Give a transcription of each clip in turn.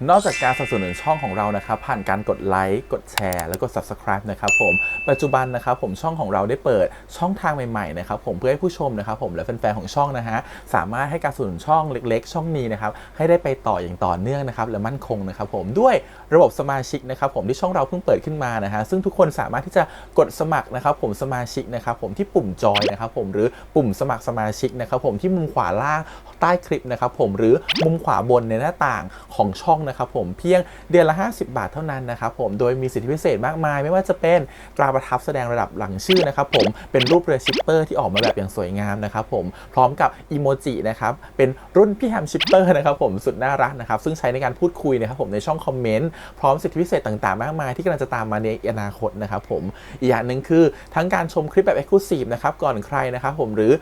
นอกจากการสนับสนุนช่องของเรานะครับผ่านการกดไลค์กดแชร์แล้วก็ Subscribe นะครับผมปัจจุบันนะครับผมช่องของเราได้เปิดช่องทางใหม่ๆนะครับผมเพื่อให้ผู้ชมนะครับผมและแฟนๆของช่องนะฮะสามารถให้การสนับสนุนช่องเล็กๆช่องนี้นะครับให้ได้ไปต่ออย่างต่อเนื่องนะครับและมั่นคงนะครับผมด้วยระบบสมาชิกนะครับผมที่ช่องเราเพิ่งเปิดขึ้นมานะฮะซึ่งทุกคนสามารถที่จะกดสมัครนะครับผมสมาชิกนะครับผมที่ปุ่มจอยนะครับผมหรือปุ่มสมัครสมาชิกนะครับผมที่มุมขวาล่างใต้คลิปนะครับผมหรือมุมขวาบนในหน้าต่างของช่องนะครับผมเพียงเดือนละ50 บาทเท่านั้นนะครับผมโดยมีสิทธิพิเศษมากมายไม่ว่าจะเป็นตราประทับแสดงระดับหลังชื่อนะครับผมเป็นรูปเรือชิปเปอร์ที่ออกมาแบบอย่างสวยงามนะครับผมพร้อมกับอีโมจินะครับเป็นรุ่นพี่แฮมชิปเปอร์นะครับผมสุดน่ารักนะครับซึ่งใช้ในการพูดคุยนะครับผมในช่องคอมเมนต์พร้อมสิทธิพิเศษต่างๆมากมายที่กำลังจะตามมาในอนาคตนะครับผมอีกอย่างหนึ่งคือทั้งการชมคลิปแบบ Exclusive นะครับก่อนใครนะครับผมหรือ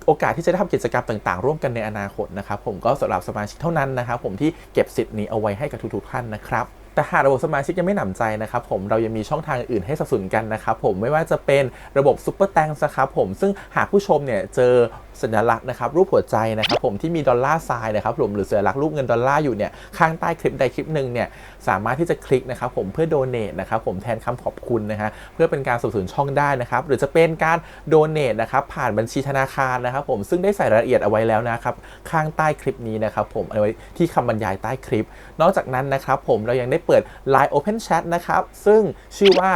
โอกาสที่จะได้ทำกิจกรรมต่างๆร่วมกันในอนาคตนะครับผมก็สำหรับสมาชิกเท่านั้นนะครับผมที่เก็บสิทธิ์นี้เอาไว้ให้กับทุกๆท่านนะครับแต่หากระบบสมาชิกยังไม่หนำใจนะครับผมเรายังมีช่องทางอื่นให้สนับสนุนกันนะครับผมไม่ว่าจะเป็นระบบซุปเปอร์แตงนะครับผมซึ่งหากผู้ชมเนี่ยเจอสัญลักษณ์นะครับรูปหัวใจนะครับผมที่มีดอลลาร์ไซน์นะครับผมหรือสัญลักษณ์รูปเงินดอลลาร์อยู่เนี่ยข้างใต้คลิปใดคลิปหนึ่งเนี่ยสามารถที่จะคลิกนะครับผมเพื่อโดเนทนะครับผมแทนคำขอบคุณนะฮะเพื่อเป็นการสนับสนุนช่องได้นะครับหรือจะเป็นการโดเนทนะครับผ่านบัญชีธนาคารนะครับผมซึ่งได้ใส่รายละเอียดเอาไว้แล้วนะครับข้างใต้คลิปนี้นะครับผมเอาไว้ที่คำบรรยายใต้คลิปนอกจากนั้นนะครับผมเรายังได้เปิด Line Open Chat นะครับซึ่งชื่อว่า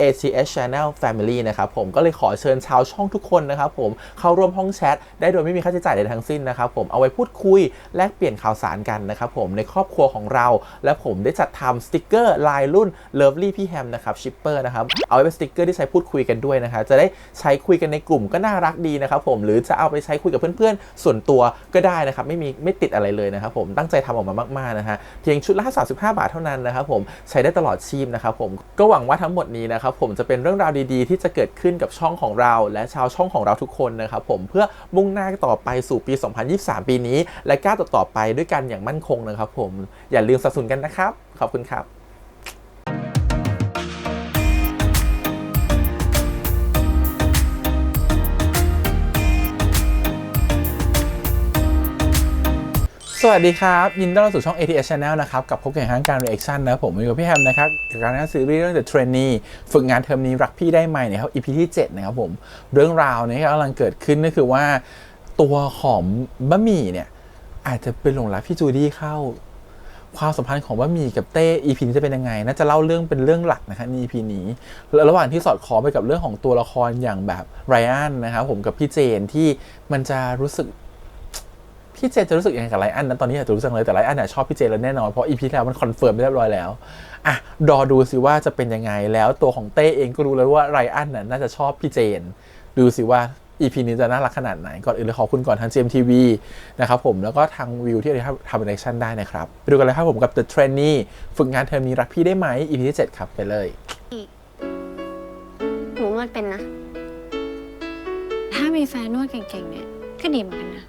ACS Channel Family นะครับผมก็เลยขอเชิญชาวช่องทุกคนนะครับผมเข้าร่วมห้องแชทได้โดยไม่มีค่าใช้จ่ายใดทั้งสิ้นนะครับผมเอาไว้พูดคุยแลกเปลี่ยนข่าวสารกันนะครับผมในครอบครัวของเราและผมได้จัดทำสติกเกอร์ลายรุ่น Lovely พี่แฮมนะครับชิปเปอร์นะครับเอาไว้เป็นสติกเกอร์ที่ใช้พูดคุยกันด้วยนะครับจะได้ใช้คุยกันในกลุ่มก็น่ารักดีนะครับผมหรือจะเอาไปใช้คุยกับเพื่อนๆส่วนตัวก็ได้นะครับไม่ติดอะไรเลยนะครับผมตั้งใจทำออกมามากๆนะฮะเพียงชุดละ35 บาทเท่านั้นนะครับผมใช้ได้ตลอดชีพนะครับผมก็หวังว่าทั้งหมดนี้นะครับผมจะเป็นเรื่องราวดีๆที่จะเกิดขึ้นกับช่องของเราและชาวช่องของเราทุกคนนะครับผมเพื่อมุ่งหน้าต่อไปสู่ปี 2023 ปีนี้และก้าวต่อไปด้วยกันอย่างมั่นคงนะครับผมอย่าลืมสนับสนุนกันนะครับขอบคุณครับสวัสดีครับยินดีต้อนรับสู่ช่อง ATS Channel นะครับกับพบกันครั้งการ reaction นะผมอยู่กับพี่แฮมนะครับกับการซีรีส์เรื่อง The Trainee ฝึกงานเทอมนี้รักพี่ได้ไหมเนี่ยครับ EP ที่ 7 นะครับผมเรื่องราวนี้กำลังเกิดขึ้นก็คือว่าตัวของบะหมี่เนี่ยอาจจะเป็นหลงรักพี่จูดี้เข้าความสัมพันธ์ของบะหมี่กับเต้ EP นี้จะเป็นยังไงน่าจะเล่าเรื่องเป็นเรื่องหลักนะครับใน EP นี้แล้วระหว่างที่สอดคล้องไปกับเรื่องของตัวละครอย่างแบบไรอันนะครับผมกับพี่เจนที่มันจะรู้สึกพี่เจนจะรู้สึกยังไงกับไรอันนั้นตอนนี้อาจจะรู้สึกเลยแต่ไรอันเนี่ยชอบพี่เจนแล้วแน่นอนเพราะอีพีแล้วมันคอนเฟิร์มไปเรียบร้อยแล้วอ่ะรอดูสิว่าจะเป็นยังไงแล้วตัวของเต้เองก็รู้แล้วว่าไรอันน่าจะชอบพี่เจนดูสิว่า EP นี้จะน่ารักขนาดไหนก่อนอื่นเลยขอบคุณก่อนทาง GMTV นะครับผมแล้วก็ทางวิวที่ทำเป็นแอคชั่นได้นะครับไปดูกันเลยครับผมกับ The Trainee ฝึกงานเทอมนี้รักพี่ได้ไหม EP ที่ 7 ครับไปเลยหนูนวดเป็นนะถ้ามีแฟนนวดเก่งๆเนี่ยก็ดีเหมือนกันนะ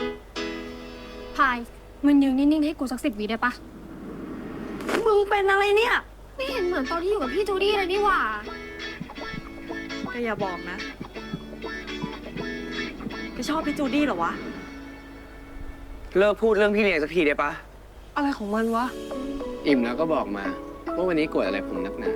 พายมันยืนนิ่งๆให้กูสัก10 วิได้ปะมึงเป็นอะไรเนี่ยไม่เห็นเหมือนตอนที่อยู่กับพี่จูดี้เลยนี่หว่าก็อย่าบอกนะไปชอบพี่จูดี้เหรอวะเลิกพูดเรื่องพี่เลี้ยงสักทีได้ปะอะไรของมันวะอิ่มแล้วก็บอกมาว่าวันนี้กดอะไรผมนักหนา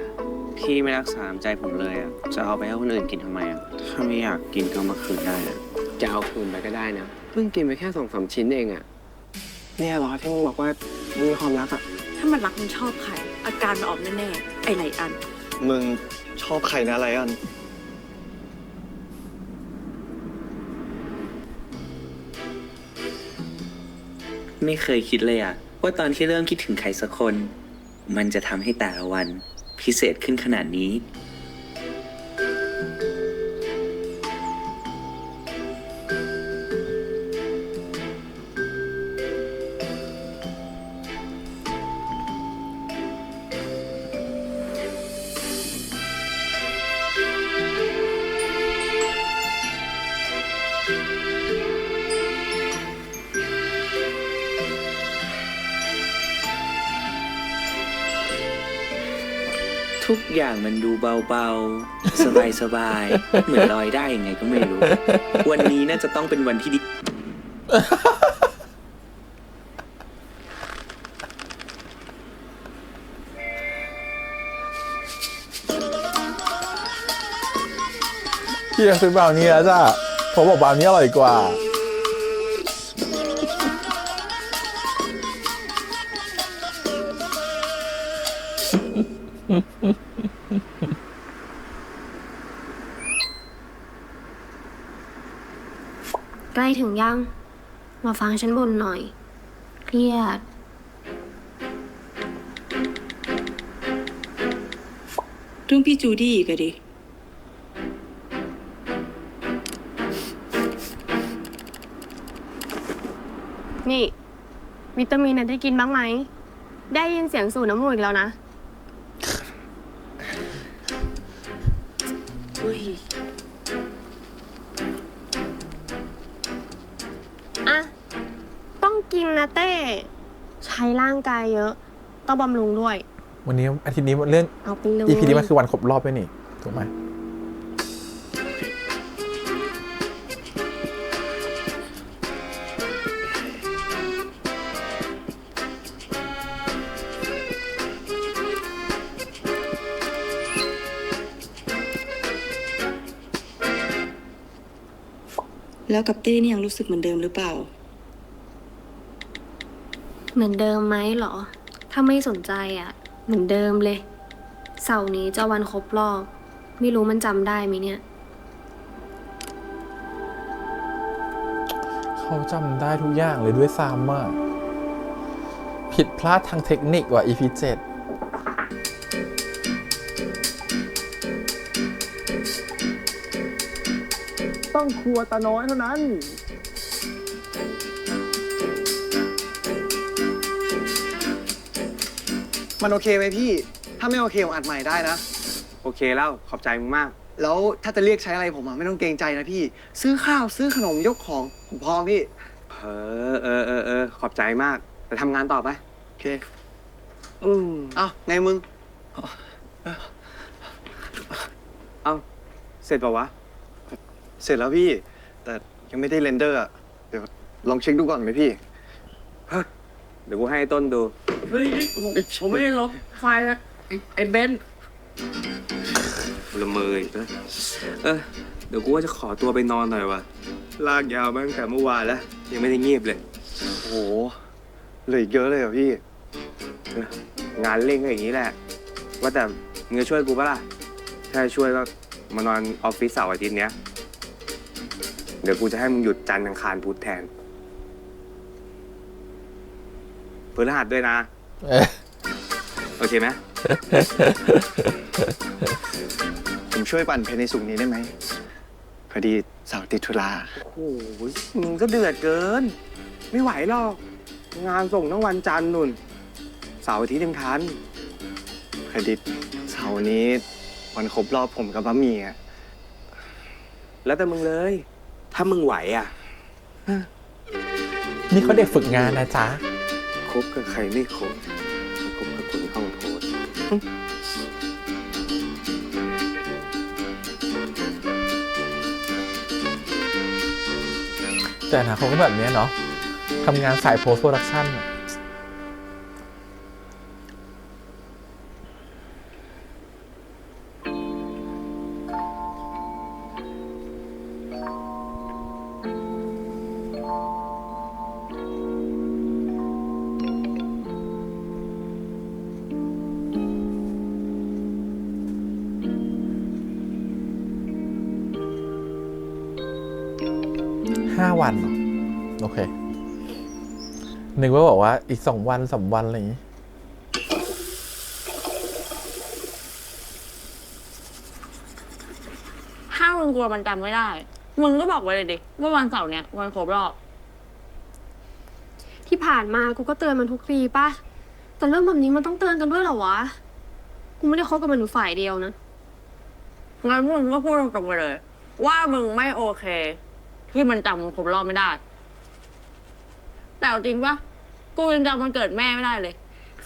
พี่ไม่รักษาใจผมเลยอ่ะจะเอาไปให้คนอื่นกินทำไมอ่ะถ้าไม่อยากกินก็มาคืนได้นะจะเอาคืนไปก็ได้นะเพิ่งกินไปแค่2-3 ชิ้นเองอ่ะเนี่ยเหรอที่มึงบอกว่ามึงมีความรักอ่ะถ้ามันรักมันชอบใครอาการมันออกแน่ๆไอ้ไรอันมึงชอบใครนะไรอันไม่เคยคิดเลยอะว่าตอนที่เริ่มคิดถึงใครสักคนมันจะทำให้แต่ละวันพิเศษขึ้นขนาดนี้ทุกอย่างมันดูเบาๆ สบายๆ เหมือนลอยได้ยังไงก็ไม่รู้ วันนี้น่าจะต้องเป็นวันที่ดี อ พี่อยากซื้อบราวนี่แล้วจ้ะผมบอกบราวนี่อร่อยกว่า ใกล้ถึงยัง มาฟังฉันบ่นหน่อย เครียด เรื่องพี่จูดี้อีกอะดิ นี่ วิตามินได้กินบ้างไหม ได้ยินเสียงสูดน้ำมูกอีกแล้วนะ อุ้ย อ่ะ ต้องกินนะเต้ ใช้ร่างกายเยอะ ต้องบำรุงด้วย วันนี้อาทิตย์นี้เรื่อง เอาไปเลย EP นี้มันคือวันครบรอบด้วยนี่ถูกไหม แล้วกับเต้นี่ยังรู้สึกเหมือนเดิมหรือเปล่า เหมือนเดิมไหมเหรอ ถ้าไม่สนใจอ่ะ เหมือนเดิมเลย เสาร์นี้จะวันครบรอบ ไม่รู้มันจำได้ไหมเนี่ย เขาจำได้ทุกอย่างเลยด้วยซ้ำอ่ะผิดพลาดทางเทคนิคว่ะ EP 7 ต้องครัวตาน้อยเท่านั้น มันโอเคไหมพี่ ถ้าไม่โอเคผมอัดใหม่ได้นะ โอเคแล้วขอบใจมึงมาก แล้วถ้าจะเรียกใช้อะไรผมไม่ต้องเกรงใจนะพี่ ซื้อข้าวซื้อขนมยกของผมพร้อมพี่ ขอบใจมากไปทำงานต่อไป โอเคเอ้าไงมึง เอ้าเสร็จเปล่าวะ เสร็จแล้วพี่ แต่ยังไม่ได้เรนเดอร์อะเดี๋ยวลองเช็คดูก่อนไหมพี่ เดี๋ยวกูให้ต้นดู เฮ้ย ผมไม่ได้ลบไฟล์นะไอ้เบนซ์ ละเมยเดี๋ยวกูว่าจะขอตัวไปนอนหน่อยวะลากยาวมาตั้งแต่เมื่อวานแล้ว ยังไม่ได้เงียบเลย โอ้โหเหลืออีกเยอะเลยเหรอพี่ งานเร่งก็อย่างนี้แหละ ว่าแต่มึงจะช่วยกูปะล่ะ ถ้าช่วยก็มานอนออฟฟิศเสาร์อาทิตย์เนี้ย เดี๋ยวกูจะให้มึงหยุดจันทร์อังคารพุธแทนพฤหัสด้วยนะ โอเคไหม ผมช่วยปั่นเพลงในสุกร์นี้ได้ไหมพอดีเสาร์ติดธุระ โอ้ยมึงก็เดือดเกิน ไม่ไหวหรอก งานส่งทั้งวันจันทร์นุ่น เสาร์อาทิตย์ยังทัน พอดีเสาร์นี้วันครบรอบผมกับบะหมี่อะ แล้วแต่มึงเลย ถ้ามึงไหวอ่ะ นี่เขาเด็กฝึกงานนะจ๊ะ คบกับใครไม่คบคบกับคนห้องโพส แต่นะเขาก็แบบเนี้ยเนาะทำงานสายโพสต์โปรดักชั่นอะ 5 วันเหรอโอเค นึกว่าบอกว่าอีก2 วัน3 วันอะไรอย่างงี้ ถ้ามึงกลัวมันจำไม่ได้ มึงก็บอกไว้เลยดิ ว่าวันเสาร์เนี้ยวันครบรอบ ที่ผ่านมากูก็เตือนมันทุกปีป่ะ แต่เรื่องแบบนี้มันต้องเตือนกันด้วยเหรอวะ กูไม่ได้คบกับมันอยู่ฝ่ายเดียวนะ งั้นมึงก็พูดตรงๆไปเลย ว่ามึงไม่โอเค ที่มันจำวันครบรอบไม่ได้ แต่เอาจริงปะกูยังจำวันเกิดแม่ไม่ได้เลย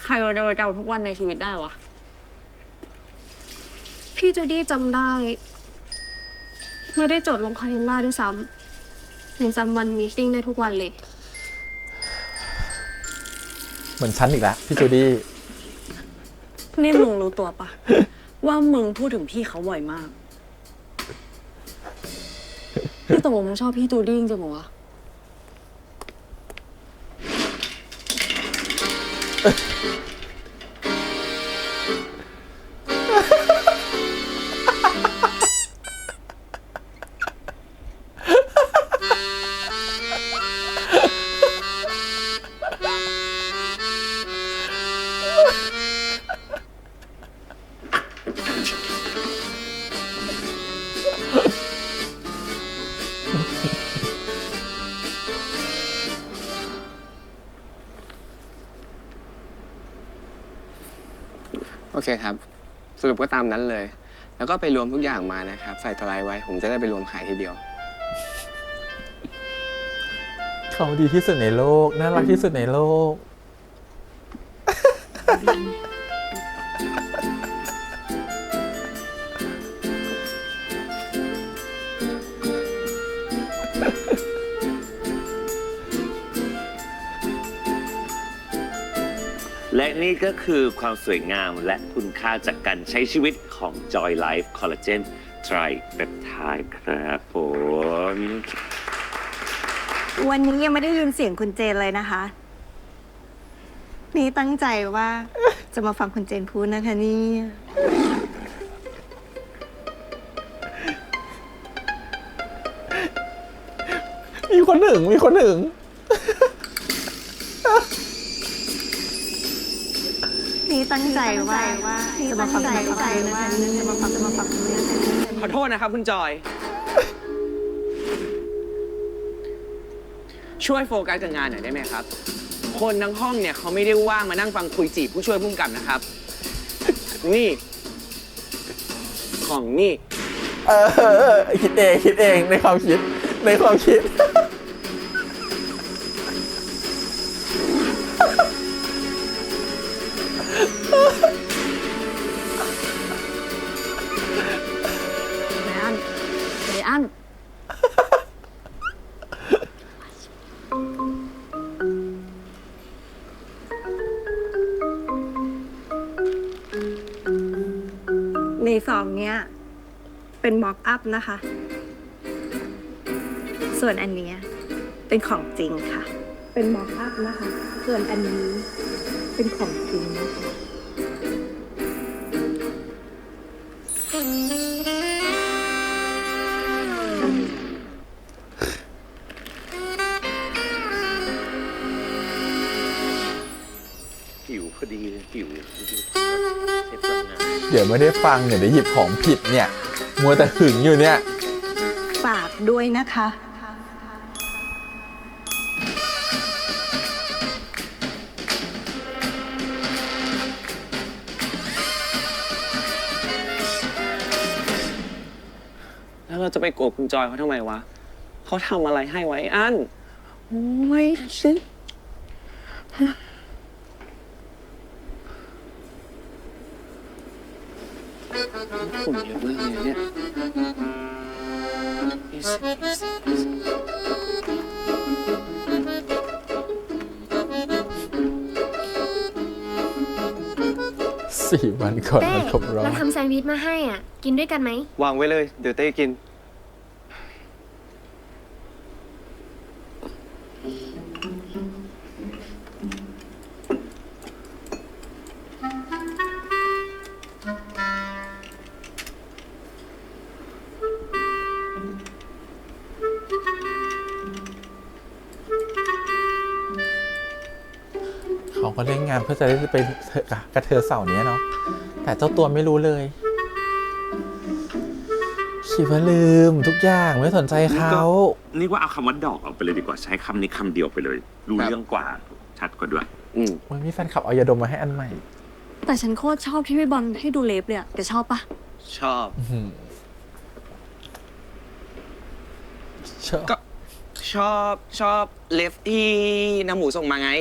ใครจะมาจำทุกวันในชีวิตได้วะ พี่จูดี้จำได้ ไม่ได้จดลงคาเลนดาร์ด้วยซ้ำยังจำวันมีตติ้งได้ทุกวันเลย เหมือนฉันอีกแล้วพี่จูดี้ นี่มึงรู้ตัวปะ ว่ามึงพูดถึงพี่เขาบ่อยมาก พี่ตกลงมึงชอบพี่ตูดี้จริงเหรอวะ โอเคครับ สรุปก็ตามนั้นเลย แล้วก็ไปรวมทุกอย่างมานะครับ ใส่ตะไลไว้ ผมจะได้ไปรวมขายทีเดียว เขาดีที่สุดในโลก น่ารักที่สุดในโลก และนี่ก็คือความสวยงามและคุณค่าจากการใช้ชีวิตของ Joy Life Collagen Tripeptide ครับผม วันนี้ยังไม่ได้ยินเสียงคุณเจนเลยนะคะ นี่ตั้งใจว่าจะมาฟังคุณเจนพูดนะคะนี่ มีคนหนึ่ง มีคนหนึ่ง นี่ตั้งใจว่าจะมาฟังคุณเจนพูดนะคะนี่จะมาฟังคุณเจนพูดนะคะ ขอโทษนะครับคุณจอย ช่วยโฟกัสกับงานหน่อยได้ไหมครับ คนทั้งห้องเนี่ยเขาไม่ได้ว่างมานั่งฟังคุยจีบผู้ช่วยผู้กำกับนะครับ นี่ ของนี่ คิดเองในความคิด ในความคิด ไดอันไดอัน ในซองเนี้ยเป็นม็อกอัพนะคะ ส่วนอันเนี้ยเป็นของจริงค่ะ เป็นม็อกอัพนะคะ ส่วนอันนี้เป็นของจริงนะคะ หิวพอดีเลยหิวเชฟทำงาน เดี๋ยวไม่ได้ฟังเดี๋ยวหยิบของผิดเนี่ย มัวแต่หึงอยู่เนี่ย ฝากด้วยนะคะ แล้วเราจะไปโกรธคุณจอยเขาทำไมวะ เขาทำอะไรให้ไว้อัน โอ้ยชิฝุ่นเยอะมากเลยเนี่ย 4 วันก่อน เต้ มันครบรอบ เราทำแซนด์วิชมาให้อ่ะ กินด้วยกันไหม วางไว้เลย เดี๋ยวเต้กิน เขาก็เล่นงานเพื่อจะได้ไปกระเทอเสาร์นี้เนาะ แต่เจ้าตัวไม่รู้เลยคิดว่าลืมทุกอย่างไม่สนใจเขา นี่ว่าเอาคำว่าดอกออกไปเลยดีกว่าใช้คำนี้คำเดียวไปเลย รู้เรื่องกว่าชัดกว่าด้วย มันมีแฟนคลับเอายาดมมาให้อันใหม่ แต่ฉันโคตรชอบที่พี่บอลให้ดูเล็บเลยอ่ะแกชอบปะ ชอบ ชอบ ก็ชอบเลฟที่น้ำหมูส่งมาไง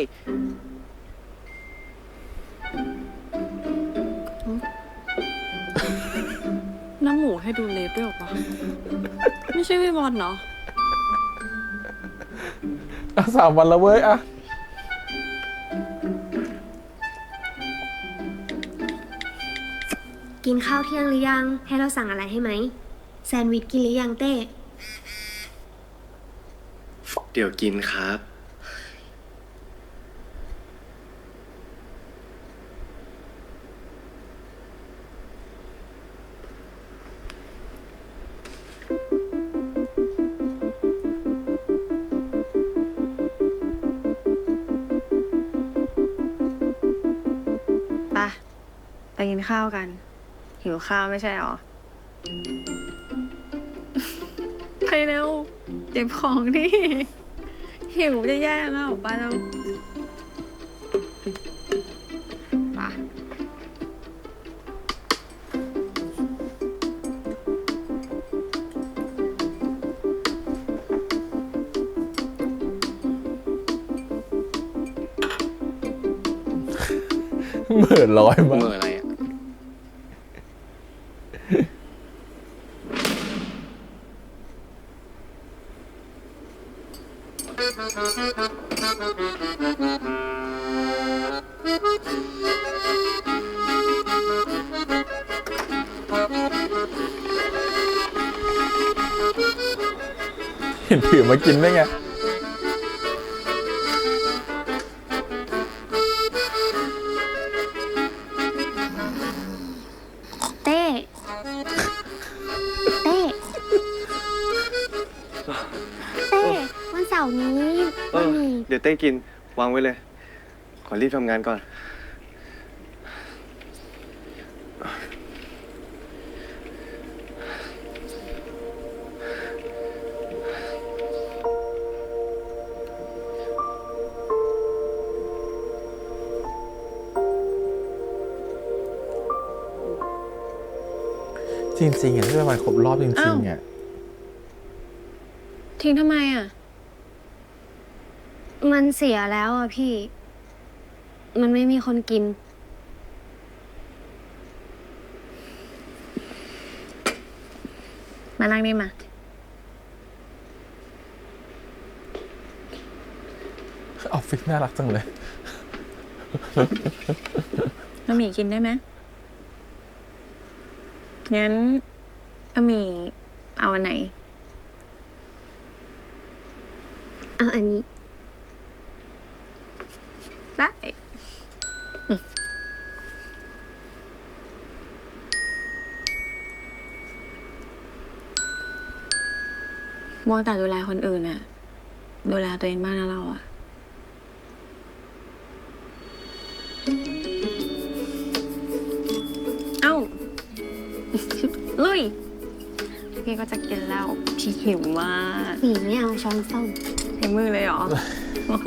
น้ำหมูให้ดูเล็บด้วยหรอปะไม่ใช่พี่บอลเนาะ 3 วันแล้วเว้ยอะ กินข้าวเที่ยงหรือยัง ให้เราสั่งอะไรให้ไหม แซนด์วิชกินหรือยังเต้ เดี๋ยวกินครับ ไปกินข้าวกัน หิวข้าวไม่ใช่หรอ ไปเร็วเก็บของดิหิวจะแย่แล้วไปเร็วไป เหมือนร้อยมา เมื่อก อะไรอ่ะ เห็นถือมากินได้ไง เต้ เต้ เต้ วันเสาร์นี้มันมี เดี๋ยวเต้กิน วางไว้เลย ขอรีบทำงานก่อน จริงๆอ่ะที่เป็นวันครบรอบจริงๆอ่ะ ทิ้งทำไมอ่ะ มันเสียแล้วอ่ะพี่ มันไม่มีคนกิน มานั่งนี่มา ออฟฟิศน่ารักจังเลย น้ำหมี่กินได้ไหมงั้นน้ำหมี่เอาอันไหน เอาอันนี้ ได้ มัวแต่ดูแลคนอื่นอะดูแลตัวเองบ้างนะเราอะเอ้า ลุย พี่ก็จะกินแล้วพี่หิวมาก หมีไม่เอาช้อนส้อม ใช้มือเลยเหรอ โอ้โห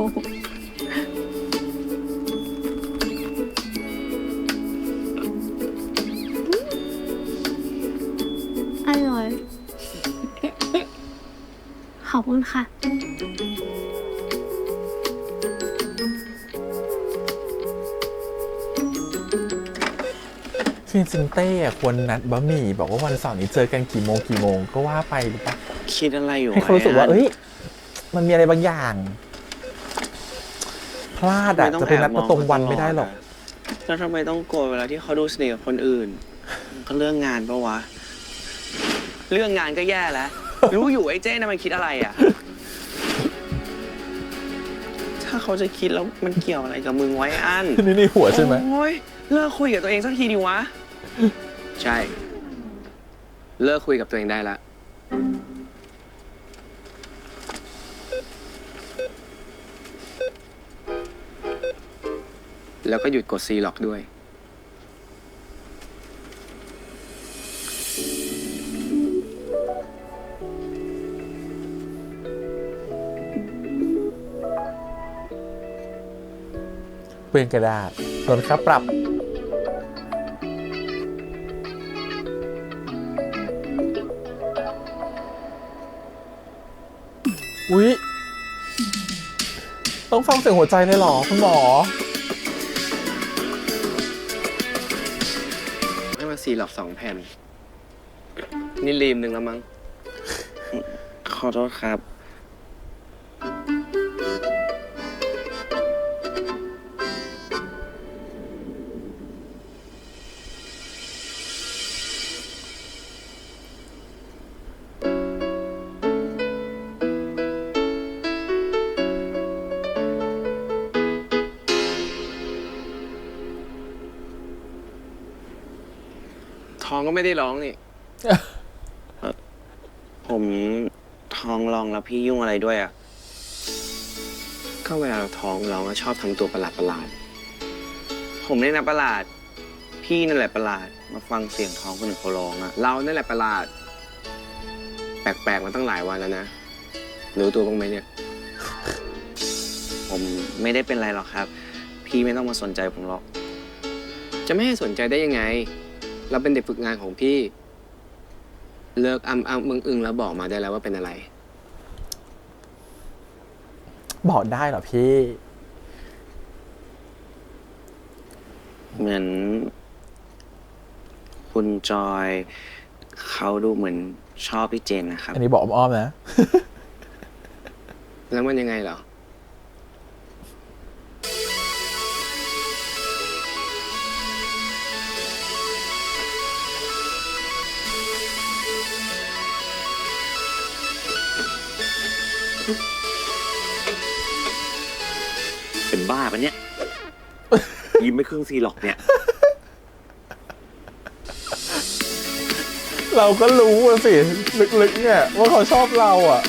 อร่อย ขอบคุณค่ะ จริงๆเต้อะควรนัดบะหมี่บอกว่าวันเสาร์นี้เจอกันกี่โมงก็ว่าไปหรือปะ คิดอะไรอยู่ ให้เขารู้สึกว่า เอ้ย มันมีอะไรบางอย่าง พลาดอะจะไปนัดมาตรงวันไม่ได้หรอก แล้วทำไมต้องโกรธเวลาที่เขาดูสนิทกับคนอื่น ก็เรื่องงานปะวะ เรื่องงานก็แย่แล้ว รู้อยู่ไอ้เจ้น่ะมันคิดอะไรอ่ะ ถ้าเขาจะคิดแล้วมันเกี่ยวอะไรกับมึงไว้อัน นี่หัวใช่ไหม โอ้ยเลิกคุยกับตัวเองสักทีดิวะ ใช่ เลิกคุยกับตัวเองได้ละ แล้วก็หยุดกดซีล็อกด้วย เปลี่ยนกระดาษโดนค่าปรับ อุ๊ย ต้องฟังเสียงหัวใจเลยเหรอ คุณหมอ ให้มาซีล็อก2 แผ่น นี่รีมหนึ่งแล้วมั้ง ขอโทษครับ ท้องก็ไม่ได้ร้องนี่ ผมท้องร้องแล้วพี่ยุ่งอะไรด้วยอ่ะ ก็เวลาเราท้องร้องอะชอบทำตัวประหลาด ผมเนี่ยนะประหลาด พี่นั่นแหละประหลาด มาฟังเสียงท้องคนอื่นเขาร้องอ่ะ ๆเรานั่นแหละประหลาด แปลกๆมาตั้งหลายวันแล้วนะ รู้ตัวบ้างไหมเนี่ย ผมไม่ได้เป็นไรหรอกครับ พี่ไม่ต้องมาสนใจผมหรอก จะไม่ให้สนใจได้ยังไง เราเป็นเด็กฝึกงานของพี่ เลิกมึงอึงแล้วบอกมาได้แล้วว่าเป็นอะไร บอกได้เหรอพี่ เหมือน คุณจอยเขาดูเหมือนชอบพี่เจนนะครับ อันนี้บอกอ้อมๆนะ แล้วมันยังไงเหรอ เป็นบ้าปะเนี่ย ยิ้มไม่ครึ่งซีหรอกเนี่ย เราก็รู้อะสิ ลึกๆเนี่ยว่าเขาชอบเราอ่ะ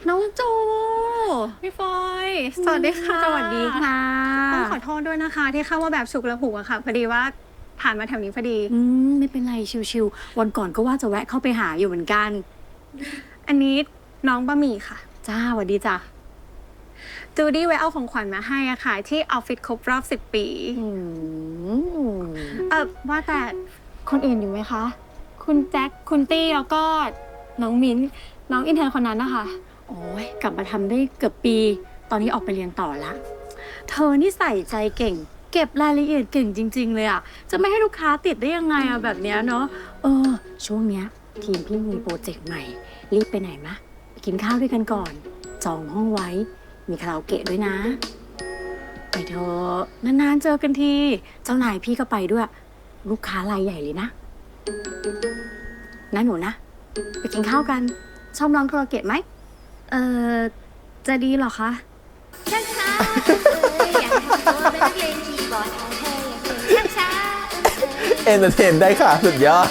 น้องโจ พี่ฟอย สวัสดีค่ะ สวัสดีค่ะ ต้องขอโทษด้วยนะคะ ที่เข้าว่าแบบฉุกละหุกอะค่ะ พอดีว่าผ่านมาแถวนี้พอดี ไม่เป็นไรชิวๆวันก่อนก็ว่าจะแวะเข้าไปหาอยู่เหมือนกัน อันนี้น้องบะหมี่ค่ะ จ้าสวัสดีจ้ะ จูดี้ไว้เอาของขวัญมาให้อะค่ะ ที่ออฟฟิศครบรอบ 10 ปี ว่าแต่คนอื่นอยู่ไหมคะ คุณแจ็ค คุณตี้ แล้วก็น้องมิ้น น้องอินเทอร์คนนั้นนะคะ โอ้ยกลับมาทำได้เกือบปี ตอนนี้ออกไปเรียนต่อละ เธอนี่ใส่ใจเก่ง เก็บรายละเอียดเก่งจริง ๆ เลยอะจะไม่ให้ลูกค้าติดได้ยังไงอะแบบเนี้ยเนาะช่วงเนี้ย ทีมพี่มีโปรเจกต์ใหม่ รีบไปไหนมะไปกินข้าวด้วยกันก่อน จองห้องไว้ มีคาราโอเกะด้วยนะ ไปเถอะนานๆเจอกันที เจ้านายพี่ก็ไปด้วย ลูกค้ารายใหญ่เลยนะนะหนูนะ ไปกินข้าวกัน ชอบร้องคาราโอเกะไหม จะดีเหรอคะ ช้าช้าอยากทำตัวเป็นนักเลงคีย์บอร์ดเอาเธออย่าเพิ่งช้าช้า เอนเตอร์เทนได้ค่ะ สุดยอด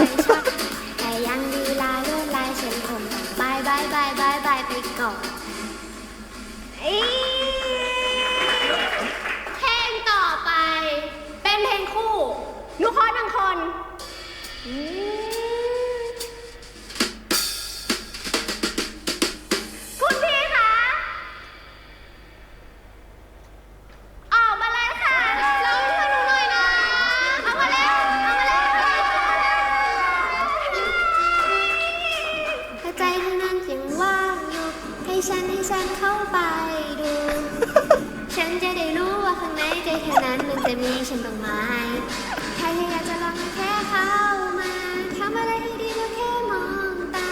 แต่ยังดีลาลวดลายฉันคงต้องบายบายบายบายบายไปก่อนเพลงต่อไปเป็นเพลงคู่หนูขอหนึ่งคนคุณพี่คะ ออกมาเลยค่ะร้องให้หนูหน่อยนะเอามาเร็วเอามาเร็วถ้าใจเธอนั้นยังว่างอยู่ให้ฉันเข้าไปดู ฉันจะได้รู้ว่าข้างในใจเธอนั้นมันจะมีฉันบ้างไหมแค่อยากจะลองแค่เข้ามาทำอะไรให้ดีก็แค่มองตา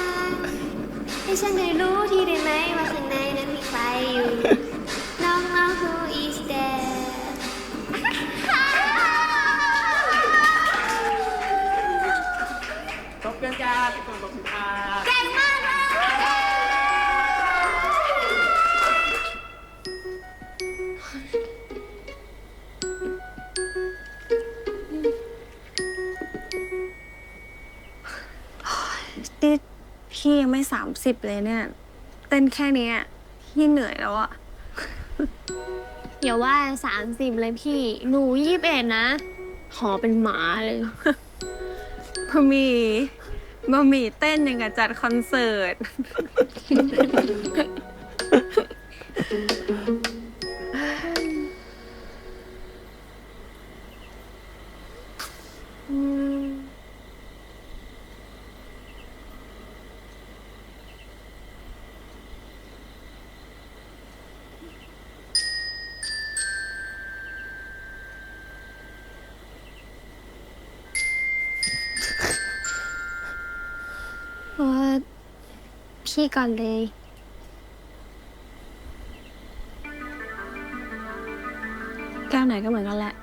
ให้ฉันได้รู้ที่ได้ไหมว่าข้างในนั้นมีใครอยู่ น้อง who is there ขอบคุณจ้าพี่คนขอบคุณค่ะ เก่งมากเลย นี่พี่ยังไม่30เลยเนี่ย เต้นแค่เนี้ยพี่เหนื่อยแล้วอะ อย่าว่า30เลยพี่ หนู21นะ หอเป็นหมาเลย บะหมี่เต้นอย่างกับจัดคอนเสิร์ต พี่ก่อนเลย แก้วไหนก็เหมือนกันแหละ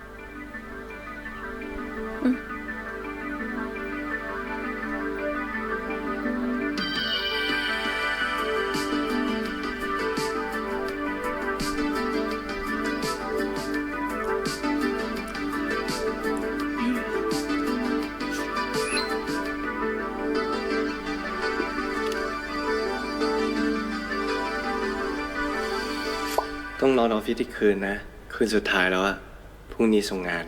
ต้องนอนออฟฟิศที่คืนนะ คืนสุดท้ายแล้วอะพรุ่งนี้ส่งงาน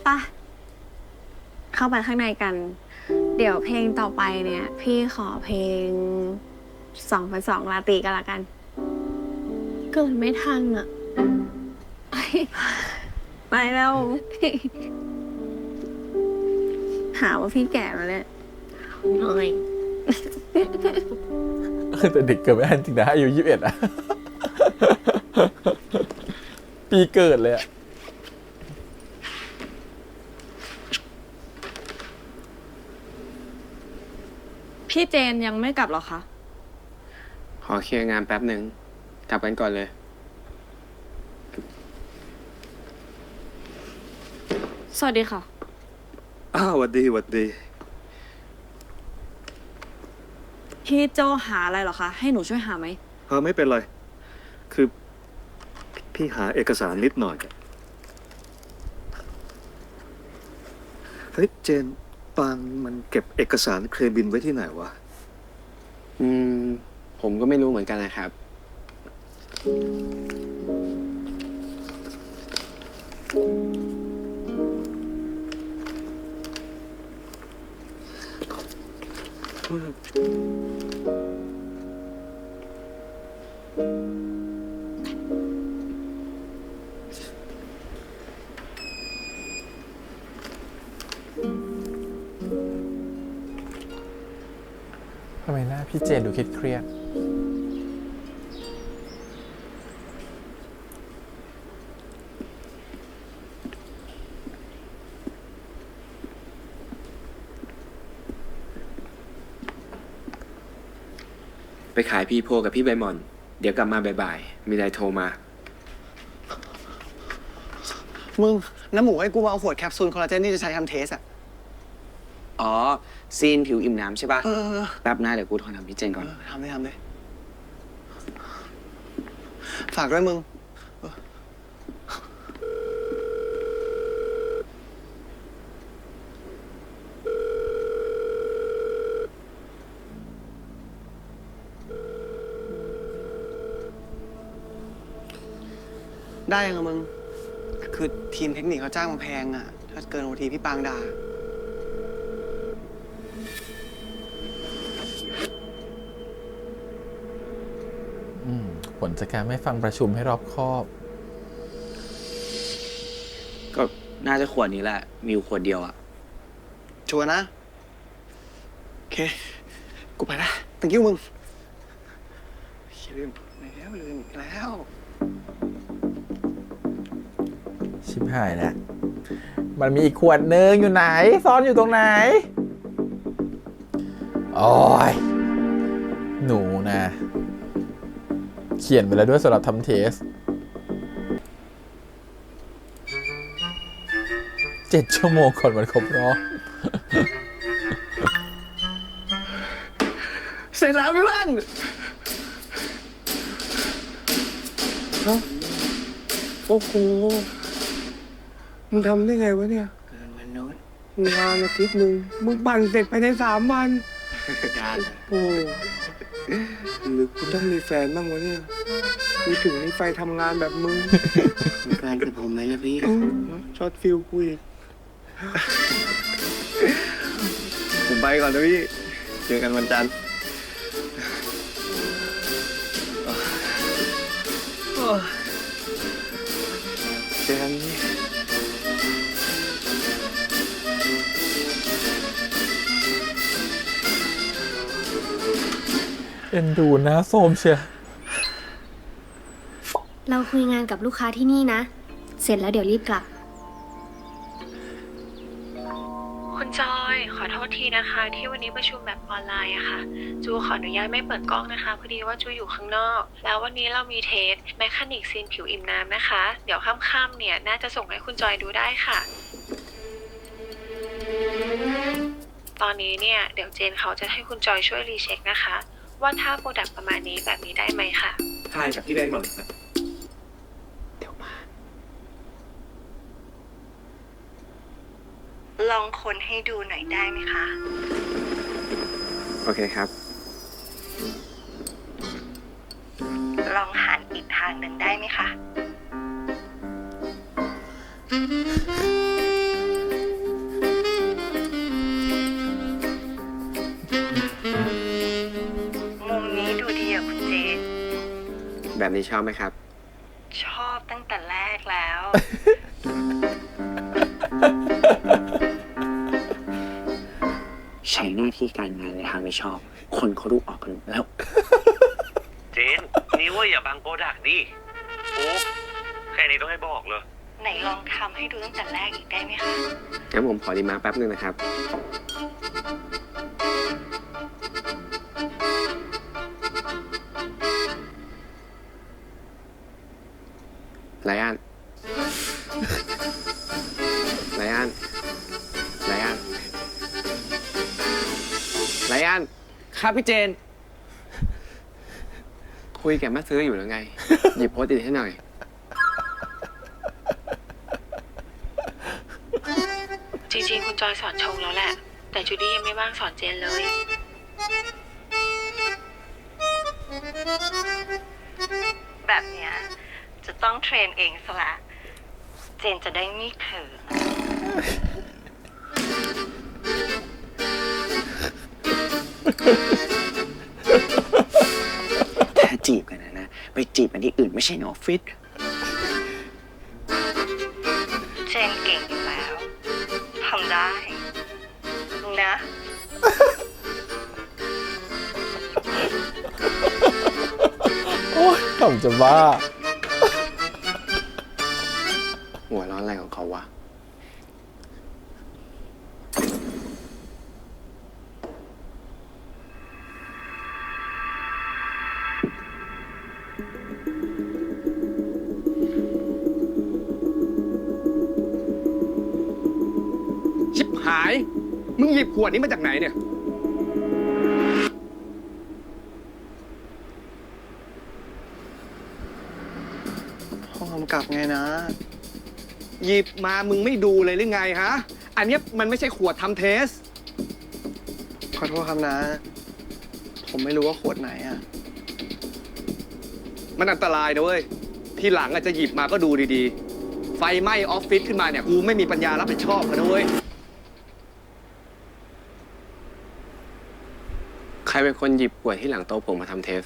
ปะเข้าไปข้างในกัน เดี๋ยวเพลงต่อไปเนี่ย พี่ขอเพลง2x2ลาตรีกันละกัน เกิดไม่ทันอ่ะ ไปแล้ว หาว่าพี่แก่มาแล้วหน่อย แต่เด็กเกิดไม่ทันจริงนะอายุ21อะ ปีเกิดเลยอะ พี่เจนยังไม่กลับหรอคะ ขอเคลียร์งานแป๊บหนึ่งกลับกันก่อนเลย สวัสดีค่ะ หวัดดีหวัดดี พี่โจหาอะไรเหรอคะ ให้หนูช่วยหาไหม ไม่เป็นไร คือพี่หาเอกสารนิดหน่อย เฮ้ยเจนปางมันเก็บเอกสารเคลมบินไว้ที่ไหนวะ ผมก็ไม่รู้เหมือนกันนะครับ ทำไมหน้าพี่เจนดูเครียดๆ ไปขายพีโพกับพี่ใบหม่อน เดี๋ยวกลับมาบ่ายๆมีอะไรโทรมา มึง น้ำหมูให้กูมาเอาขวดแคปซูลคอลลาเจนนี่จะใช้ทำเทสอะ อ๋อ ซีนผิวอิ่มน้ำใช่ปะ เออ แป๊บนะเดี๋ยวกูโทรถามพี่เจนก่อน ทำเลย ฝากด้วยมึง ได้ยังอะมึง คือทีมเทคนิคเขาจ้างมาแพงอะถ้าเกินโอทีพี่ปางด่า ผลจากการไม่ฟังประชุมให้รอบคอบ ก็น่าจะขวดนี้แหละ มีอยู่ขวดเดียวอะ ชัวร์นะ โอเค กูไปละ thank you มึงลืมอีกแล้ว ชิบหายแล้วมันมีอีกขวดนึงอยู่ไหน ซ่อนอยู่ตรงไหน โอ้ย หนูนะ เขียนไปแล้วด้วยสำหรับทำเทส 7 ชั่วโมงก่อนวันครบรอบ เสร็จแล้วเพื่อนโอ้โห มึงทำได้ไงวะเนี่ย เกินวันนู้น งานอาทิตย์หนึ่งมึงปั่นเสร็จภายใน3 วัน งาน โอ้หรือกูต้องมีแฟนบ้างวะเนี่ยกูถึงมีไฟทำงานแบบมึง มีแฟนกับผมไหมล่ะพี่ ช็อตฟิลกูอีก ผมไปก่อนนะพี่ เจอกันวันจันทร์เจอกันพี่ เอ็นดูนะโซมเชีย เราคุยงานกับลูกค้าที่นี่นะ เสร็จแล้วเดี๋ยวรีบกลับ คุณจอย ขอโทษทีนะคะ ที่วันนี้ประชุมแบบออนไลน์อะค่ะ จูขออนุญาตไม่เปิดกล้องนะคะพอดีว่าจูอยู่ข้างนอก แล้ววันนี้เรามีเทสแมคานิกซีนผิวอิ่มน้ำนะคะ เดี๋ยวค่ำๆเนี่ยน่าจะส่งให้คุณจอยดูได้ค่ะ ตอนนี้เนี่ยเดี๋ยวเจนเขาจะให้คุณจอยช่วยรีเช็คนะคะ ว่าถ้าโปรดักต์ประมาณนี้แบบนี้ได้ไหมค่ะ ทายกับพี่ใบหม่อนครับ เดี๋ยวมา ลองคนให้ดูหน่อยได้ไหมคะ โอเคครับ ลองหันอีกทางหนึ่งได้ไหมคะ มุมนี้ดูดีอะคุณเจน แบบนี้ชอบไหมครับ ชอบตั้งแต่แรกแล้ว ใช้หน้าที่การงานในทางไม่ชอบ คนเขาดูออกกันหมดแล้ว เจน นี่ว่าอย่าบังโปรดักต์ดิโอ้แค่นี้ต้องให้บอกเลย ไหนลองทำให้ดูตั้งแต่แรกอีกได้ไหมคะ งั้นผมขอดีมาร์คแป๊บนึงนะครับ ไลอ้อน ไลอ้อน ไลอ้อน ไลอ้อน ครับพี่เจน คุยกับแม่ซื้ออยู่แล้วไง หยิบโพสต์อิทให้หน่อย จริงๆ คุณจอยสอนชงแล้วแหละ แต่จูดี้ยังไม่ว่างสอนเจนเลย แบบเนี้ยจะต้องเทรนเองซะละ เจนจะได้ไม่เขิน ถ้าจีบกันนะ ไปจีบกันที่อื่นไม่ใช่ในออฟฟิศ เจนเก่งอยู่แล้ว ทำได้ นะ โอ้ยขำจะบ้า หัวร้อนอะไรของเขาวะ ชิบหาย มึงหยิบขวดนี้มาจากไหนเนี่ย ห้องกำกับไงนะ หยิบมามึงไม่ดูเลยหรือไงฮะ อันเนี้ยมันไม่ใช่ขวดทำเทส ขอโทษครับนะ ผมไม่รู้ว่าขวดไหนอ่ะ มันอันตรายนะเว้ย ทีหลังอาจจะหยิบมาก็ดูดีๆ ไฟไหม้ออฟฟิศขึ้นมาเนี่ย กูไม่มีปัญญารับผิดชอบกันนะเว้ย ใครเป็นคนหยิบขวดที่หลังโต๊ะผมมาทำเทส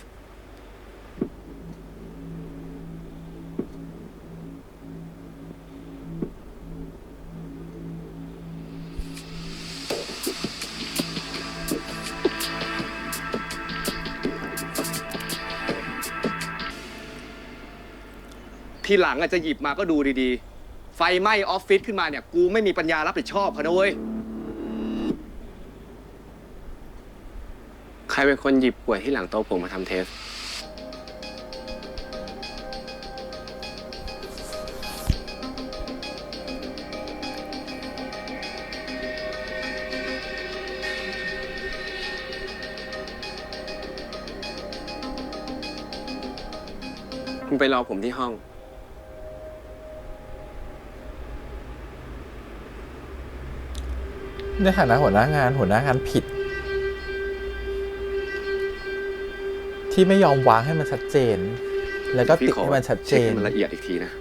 ทีหลังอาจจะหยิบมาก็ดูดีๆ ไฟไหม้ออฟฟิศขึ้นมาเนี่ย กูไม่มีปัญญารับผิดชอบกันนะเว้ย ใครเป็นคนหยิบขวดที่หลังโต๊ะผมมาทำเทส คุณไปรอผมที่ห้อง ในฐานะหัวหน้างานผิด ที่ไม่ยอมวางให้มันชัดเจน แล้วก็ติดให้มันชัดเจ เช็คนให้มันละเอียดอีกทีนะ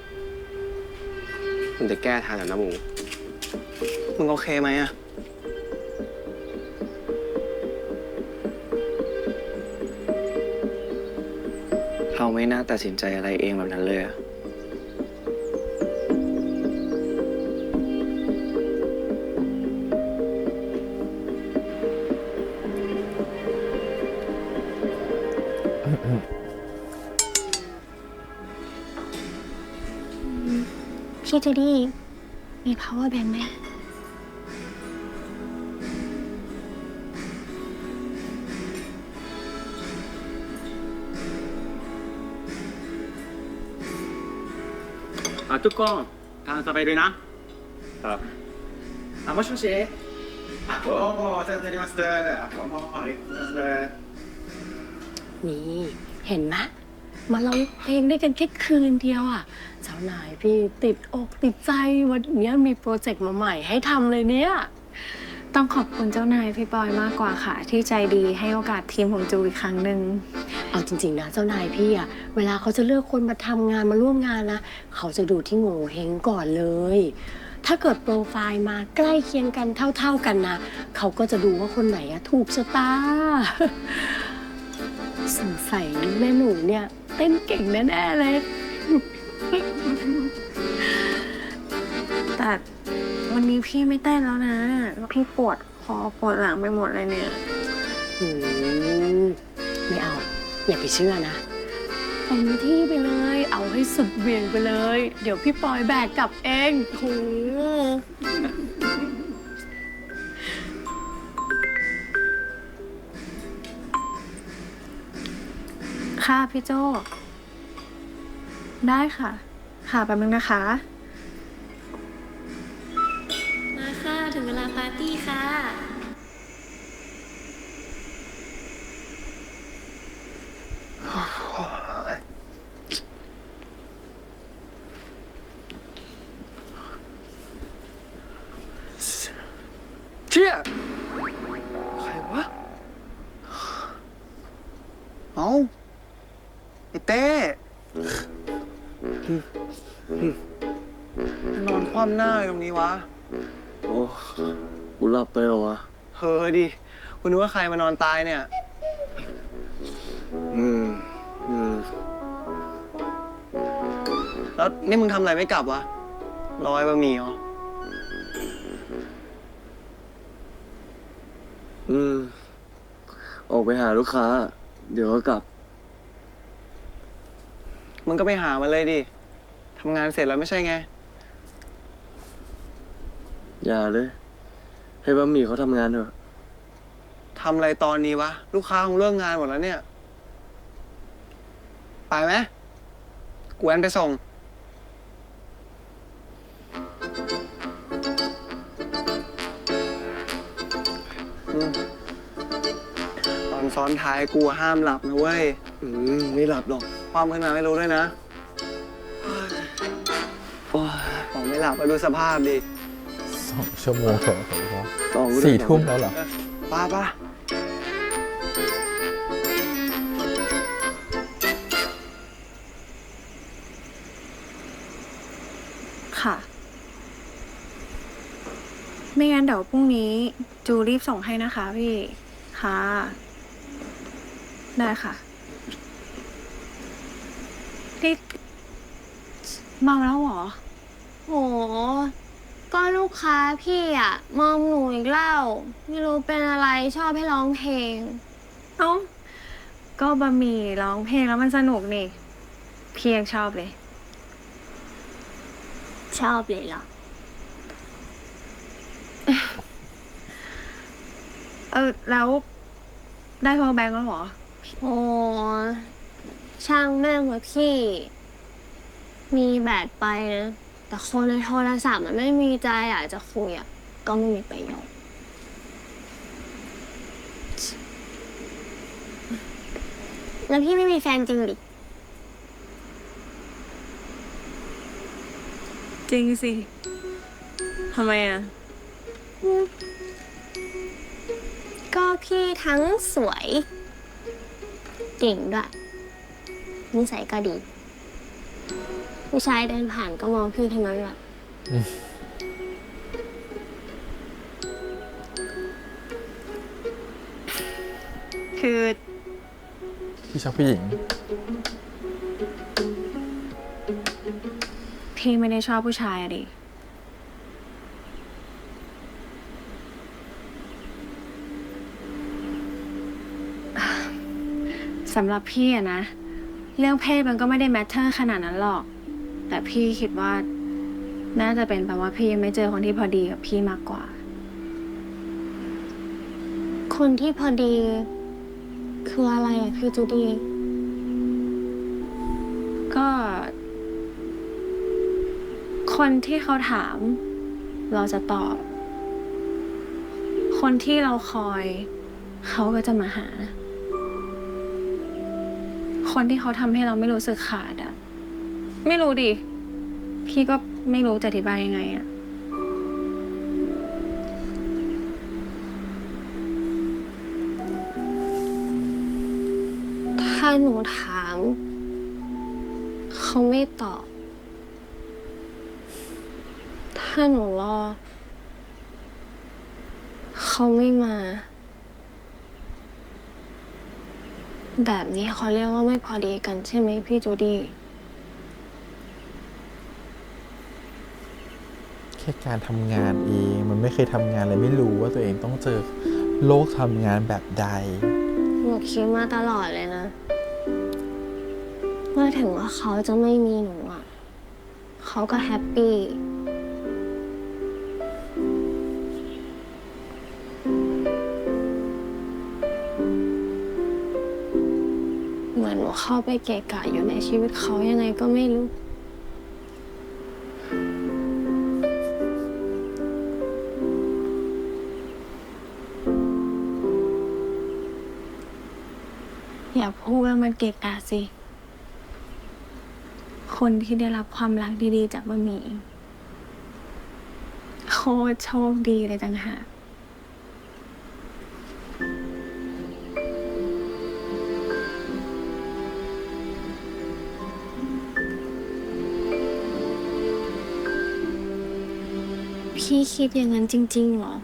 มันจะแก้ทันเหรอนะหมู มึงโอเคไหมอ่ะ เราไม่น่าตัดสินใจอะไรเองแบบนั้นเลยอะ พี่จูดี้มี power bank ไหม ทุกคนทางสบายด้วยนะ もしもしどうもお世話になりますどうもありがとうございます นี่ เห็นไหม มาร้องเพลงด้วยกันแค่คืนเดียวอ่ะเจ้านายพี่ติดอกติดใจวันนี้มีโปรเจกต์มาใหม่ให้ทำเลยเนี่ย ต้องขอบคุณเจ้านายพี่ปอยมากกว่าค่ะ ที่ใจดีให้โอกาสทีมของจูอีกครั้งหนึ่ง เอาจริงๆนะเจ้านายพี่อ่ะเวลาเขาจะเลือกคนมาทำงานมาร่วมงานนะเขาจะดูที่โง่เฮงก่อนเลย ถ้าเกิดโปรไฟล์มาใกล้เคียงกันเท่าๆกันนะเขาก็จะดูว่าคนไหนอะถูกชะตา สงสัยแม่หนูเนี่ยเต้นเก่งแน่ๆเลย แต่วันนี้พี่ไม่เต้นแล้วนะ พี่ปวดคอปวดหลังไปหมดเลยเนี่ย ไม่เอา อย่าไปเชื่อนะเต็มที่ไปเลย เอาให้สุดเหวี่ยงไปเลย เดี๋ยวพี่ปอยแบกกลับเองโห ค่ะพี่โจได้ค่ะแป๊บนึงนะคะ มาค่ะ ถึงเวลาปาร์ตี้ค่ะ เชี่ยใครวะ เอาไอ้เต้นอนคว่ำหน้าอยู่ตรงนี้วะ โอ้กูหลับไปเหรอวะ เฮ้ยดิกูนึกว่าใครมานอนตายเนี่ย แล้วนี่มึงทำอะไรไม่กลับวะรอยบะหมี่เหรอ ออกไปหาลูกค้า เดี๋ยวก็กลับ มึงก็ไปหามันเลยดิ ทำงานเสร็จแล้วไม่ใช่ไง อย่าเลย ให้บะหมี่เขาทำงานเถอะ ทำอะไรตอนนี้วะ ลูกค้าคงเลิกงานหมดแล้วเนี่ย ไปไหมกูแอนไปส่ง ตอนซ้อนท้ายกูห้ามหลับนะเว้ย ไม่หลับหรอก ความขึ้นมาไม่รู้ด้วยนะบอกไม่หลับไปดูสภาพดิ 2 ชั่วโมงของผม ต้อง 4 ทุ่มแล้วเหรอ ป้า ค่ะ ไม่งั้นเดี๋ยวพรุ่งนี้จูรีบส่งให้นะคะพี่ ค่ะ ได้ค่ะนี่เมาแล้วเหรอ โห ก็ลูกค้าพี่อะมองหนูอีกแล้ว ไม่รู้เป็นอะไรชอบให้ร้องเพลง เอ้า ก็บะหมี่ร้องเพลงแล้วมันสนุกนี่ พี่ยังชอบเลย ชอบเลยเหรอ แล้วได้พาวเวอร์แบงค์แล้วเหรอ โอ้ช่างแม่งเลยพี่ มีแบตไปนะ แต่คนในโทรศัพท์มันไม่มีใจอยากจะคุยอะก็ไม่มีประโยชน์ แล้วพี่ไม่มีแฟนจริงดิ จริงสิ ทำไมอ่ะ ก็พี่ทั้งสวย เก่งด้วยนิสัยก็ดี ผู้ชายเดินผ่านก็มองพี่ทั้งนั้นแหละ คือ พี่ชอบผู้หญิง พี่ไม่ได้ชอบผู้ชายอะดิ สำหรับพี่อะนะ เรื่องเพศมันก็ไม่ได้แมทเทอร์ขนาดนั้นหรอก แต่พี่คิดว่าน่าจะเป็นเพราะว่าพี่ยังไม่เจอคนที่พอดีกับพี่มากกว่า คนที่พอดี คืออะไรอะพี่จูดี ก็ คนที่เขาถาม เราจะตอบ คนที่เราคอย เขาก็จะมาหา คนที่เขาทำให้เราไม่รู้สึกขาดอะไม่รู้ดิ พี่ก็ไม่รู้จะอธิบายยังไงอะถ้าหนูถาม เขาไม่ตอบ ถ้าหนูรอ เขาไม่มา แบบนี้เขาเรียกว่าไม่พอดีกันใช่ไหมพี่จูดี้ แค่การทำงานเองมันไม่เคยทำงานเลยไม่รู้ว่าตัวเองต้องเจอโลกทำงานแบบใด หนูคิดมาตลอดเลยนะว่าถึงว่าเขาจะไม่มีหนูอ่ะ เขาก็แฮปปี้ เหมือนหนูเข้าไปเกะกะอยู่ในชีวิตเขายังไงก็ไม่รู้ อย่าพูดว่ามันเกะกะสิ คนที่ได้รับความรักดีๆจากบะหมี่โคตรโชคดีเลยต่างหากพี่คิดอย่างนั้นจริงๆเหรอ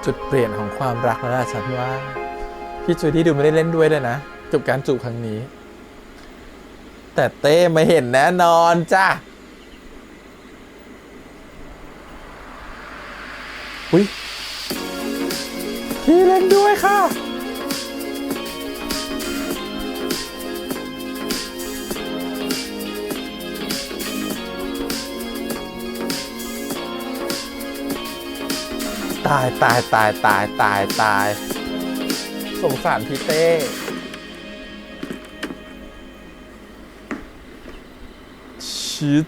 จุดเปลี่ยนของความรักแล้วล่ะฉันว่า พี่จูดี้ดูไม่ได้เล่นด้วยเลยนะกับการจูบครั้งนี้ แต่เต้มาเห็นแน่นอนจ้ะอุ๊ยพี่เล่นด้วยค่ะตายสงสารพี่เต้ชิด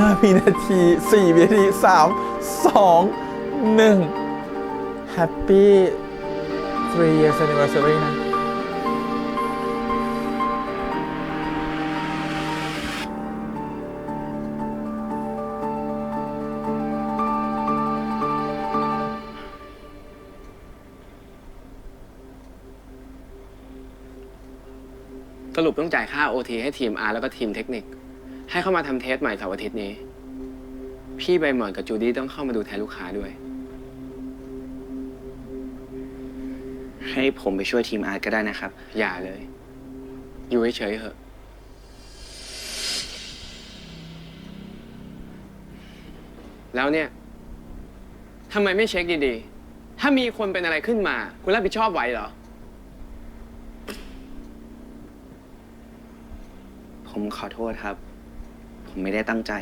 5 วินาที 4 วินาที 3 2 1 Happy 3 years anniversary นะ สรุปต้องจ่ายค่า OT ให้ทีม R แล้วก็ทีมเทคนิค ให้เข้ามาทำเทสใหม่เสาร์อาทิตย์นี้ พี่ใบหมอนกับจูดี้ต้องเข้ามาดูแทนลูกค้าด้วย ให้ผมไปช่วยทีมอาร์ตก็ได้นะครับ อย่าเลย อยู่เฉยๆเถอะ แล้วเนี่ยทำไมไม่เช็คดีๆ ถ้ามีคนเป็นอะไรขึ้นมา คุณรับผิดชอบไหวเหรอ ผมขอโทษครับ ผมไม่ได้ตั้งใจ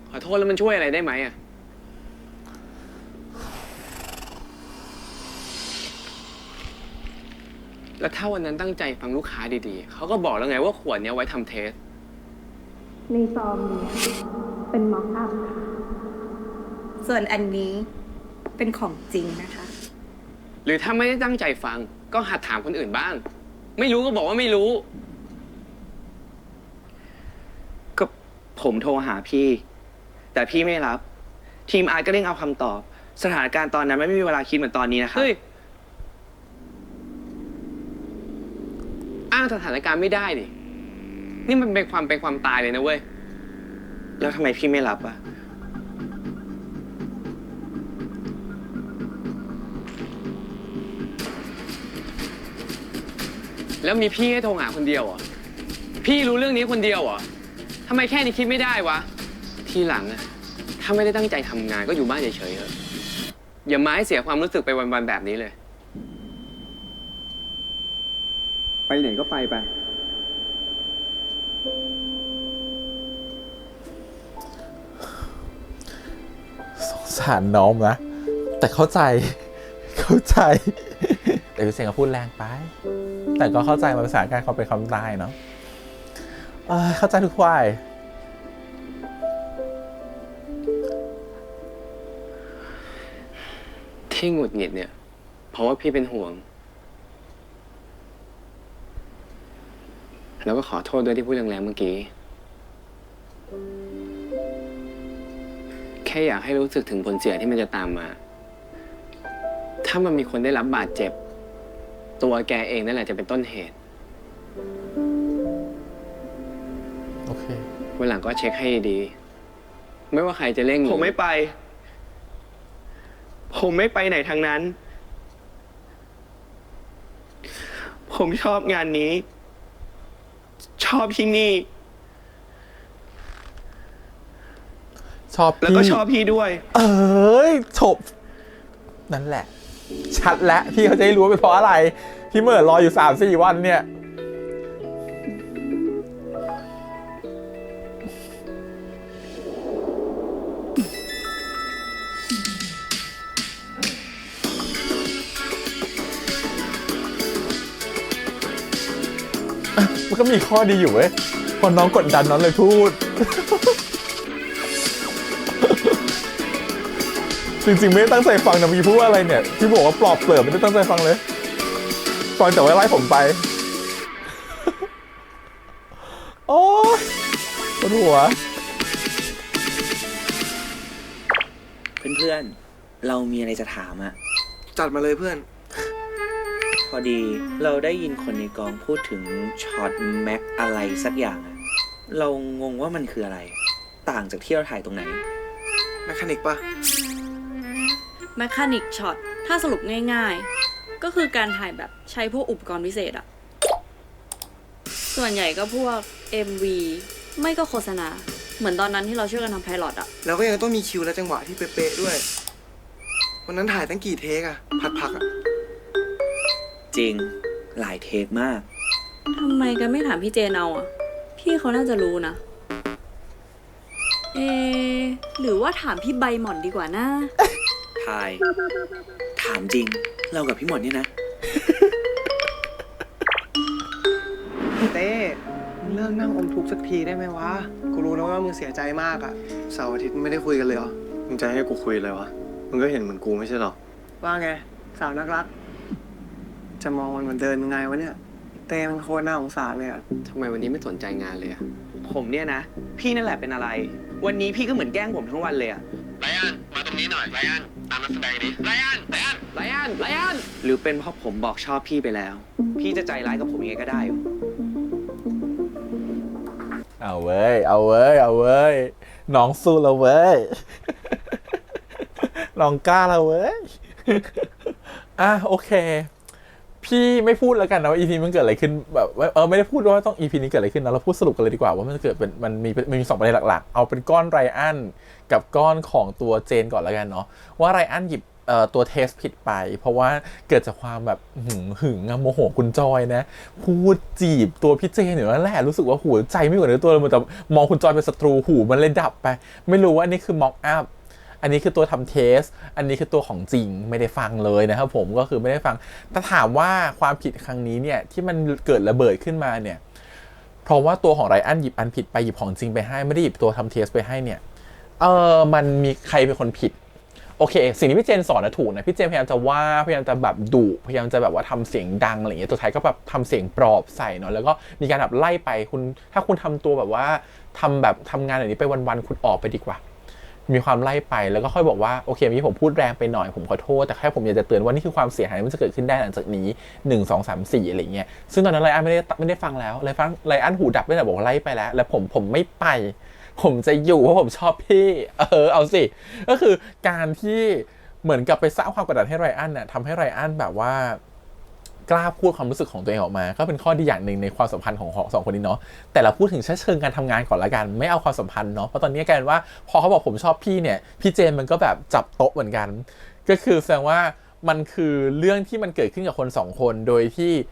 ขอโทษแล้วมันช่วยอะไรได้ไหมอ่ะ แล้วถ้าวันนั้นตั้งใจฟังลูกค้าดีๆ เขาก็บอกแล้วไงว่าขวดเนี้ยไว้ทำเทส ในซองนี้เป็นม็อกอัพค่ะ ส่วนอันนี้เป็นของจริงนะคะ หรือถ้าไม่ได้ตั้งใจฟัง ก็หัดถามคนอื่นบ้าง ไม่รู้ก็บอกว่าไม่รู้ ก็ผมโทรหาพี่ แต่พี่ไม่รับ ทีมอาร์ตก็เร่งเอาคำตอบ สถานการณ์ตอนนั้นไม่มีเวลาคิดเหมือนตอนนี้นะครับ เฮ้ย อ้างสถานการณ์ไม่ได้ดิ นี่มันเป็นความตายเลยนะเว้ย แล้วทำไมพี่ไม่รับอ่ะ แล้วมีพี่ให้โทรหาคนเดียวเหรอ พี่รู้เรื่องนี้คนเดียวเหรอทำไมแค่นี้คิดไม่ได้วะ ทีหลังอะถ้าไม่ได้ตั้งใจทำงานก็อยู่บ้านเฉยๆเถอะอย่ามาให้เสียความรู้สึกไปวันๆแบบนี้เลย ไปไหนก็ไป สงสารน้องนะ แต่เข้าใจ แต่พี่เซนก็พูดแรงไป แต่ก็เข้าใจมันเป็นสถานการณ์ความเป็นความตายเนาะเข้าใจทุกฝ่าย ที่หงุดหงิดเนี่ย เพราะว่าพี่เป็นห่วง แล้วก็ขอโทษด้วยที่พูดแรงๆเมื่อกี้ แค่อยากให้รู้สึกถึงผลเสียที่มันจะตามมา ถ้ามันมีคนได้รับบาดเจ็บ ตัวแกเองนั่นแหละจะเป็นต้นเหตุ โอเค วันหลังก็เช็คให้ดี ไม่ว่าใครจะเร่งหนี ผมไม่ไป ผมไม่ไปไหนทางนั้น ผมชอบงานนี้ ชอบที่นี่ ชอบพี่ แล้วก็ชอบพี่ด้วย จบนั่นแหละ ชัดแล้วพี่เขาจะได้รู้ว่าเป็นเพราะอะไร พี่เหมื่อรออยู่ 3-4 วันเนี่ย มันก็มีข้อดีอยู่เว้ย พอน้องกดดันน้องเลยพูด จริงๆไม่ได้ตั้งใจฟังนะมีพูดว่าอะไรเนี่ยที่บอกว่าปลอบเปลือกไม่ได้ตั้งใจฟังเลยฟังแต่ว่าไล่ผมไป โอ้ยปวดหัว เพื่อนๆเรามีอะไรจะถามอะ จัดมาเลยเพื่อน พอดีเราได้ยินคนในกองพูดถึงช็อตแม็กอะไรสักอย่างอะเรางงว่ามันคืออะไร ต่างจากที่เราถ่ายตรงไหน แมคานิกปะ แมคานิกช็อตถ้าสรุปง่ายๆ ก็คือการถ่ายแบบใช้พวกอุปกรณ์พิเศษอะส่วนใหญ่ก็พวก MV ไม่ก็โฆษณา เหมือนตอนนั้นที่เราช่วยกันทำไพลอตอะ แล้วก็ยังต้องมีคิวและจังหวะที่เป๊ะๆด้วย วันนั้นถ่ายตั้งกี่เทคอะผัดๆอะ จริงหลายเทคมาก ทำไมกันไม่ถามพี่เจนเอาอะพี่เขาน่าจะรู้นะ หรือว่าถามพี่ใบหม่อนดีกว่านะ ทาย ถามจริง เรากับพี่หมดเนี่ยนะ เต้มึงเลิกนั่งอมทุกข์สักทีได้ไหมวะ กูรู้นะว่ามึงเสียใจมากอะเสาร์อาทิตย์ไม่ได้คุยกันเลยเหรอ มึงจะให้กูคุยอะไรวะ มึงก็เห็นเหมือนกูไม่ใช่หรอ ว่าไง สาวนักรัก จะมองมันเหมือนเดินยังไงวะเนี่ย เต้มันโคตรน่าสงสารเลยอะ ทำไมวันนี้ไม่สนใจงานเลยอะผมเนี่ยนะ พี่นั่นแหละเป็นอะไร วันนี้พี่ก็เหมือนแกล้งผมทั้งวันเลยอะ ไลอ้อนมาตรงนี้หน่อย ไลอ้อนตามนักแสดงดิไลอ้อน หรือเป็นเพราะผมบอกชอบพี่ไปแล้ว พี่จะใจร้ายกับผมยังไงก็ได้ เอาเว้ย น้องสู้แล้วเว้ย น้องกล้าแล้วเว้ย โอเค พี่ไม่พูดแล้วกันนะว่า EP มันเกิดอะไรขึ้นแบบไม่ได้พูดว่าต้อง EP นี้เกิดอะไรขึ้นนะเราพูดสรุปกันเลยดีกว่าว่ามันเกิดเป็นมันมี2ประเด็นหลักๆเอาเป็นก้อนไรอันกับก้อนของตัวเจนก่อนแล้วกันเนาะว่าไรอันหยิบตัวเทสผิดไปเพราะว่าเกิดจากความแบบหึงโมโหคุณจอยนะพูดจีบตัวพี่เจนอยู่นั่นแหละรู้สึกว่าหัวใจไม่อยู่ในตัวเลยมันแต่มองคุณจอยเป็นศัตรูหูมันเลยดับไปไม่รู้ว่าอันนี้คือม็อกอัพอันนี้คือตัวทำเทสอันนี้คือตัวของจริงไม่ได้ฟังเลยนะครับผมก็คือไม่ได้ฟังแต่ถามว่าความผิดครั้งนี้เนี่ยที่มันเกิดระเบิดขึ้นมาเนี่ยเพราะว่าตัวของไรอันหยิบอันผิดไปหยิบของจริงไปให้ไม่ได้หยิบตัวทำเทสไปให้เนี่ยมันมีใครเป็นคนผิดโอเคสิ่งที่พี่เจนสอนนะถูกนะพี่เจนพยายามจะว่าพยายามจะแบบดุพยายามจะแบบว่าทำเสียงดังอะไรอย่างเงี้ยตัวท้ายก็แบบทำเสียงปลอบใส่เนาะแล้วก็มีการแบบไล่ไปคุณถ้าคุณทำตัวแบบว่าทำงานแบบนี้ไปวันๆคุณออกไปดีกว่า มีความไล่ไปแล้วก็ค่อยบอกว่าโอเคเมื่อกี้ผมพูดแรงไปหน่อยผมขอโทษแต่แค่ผมอยากจะเตือนว่านี่คือความเสียหายที่มันจะเกิดขึ้นได้หลังจากนี้1 2 3 4อะไรเงี้ยซึ่งตอนนั้นไลอ้อนไม่ได้ฟังแล้วไลอ้อนหูดับตั้งแต่บอกไล่ไปแล้วผมไม่ไปผมจะอยู่เพราะผมชอบพี่เอาสิก็คือการที่เหมือนกับไปสร้างความกดดันให้ไรอันเนี่ยทำให้ไรอันแบบว่ากล้าพูดความรู้สึกของตัวเองออกมาก็เป็นข้อดีอย่างหนึ่งในความสัมพันธ์ของสองคนนี้เนาะแต่เราพูดถึงเชิงการทำงานก่อนละกันไม่เอาความสัมพันธ์เนาะเพราะตอนนี้กลายเป็นว่าพอเขาบอกผมชอบพี่เนี่ยพี่เจนมันก็แบบจับโต๊ะเหมือนกันก็คือแสดงว่ามันคือเรื่องที่มันเกิดขึ้นกับคน2คนโดยที่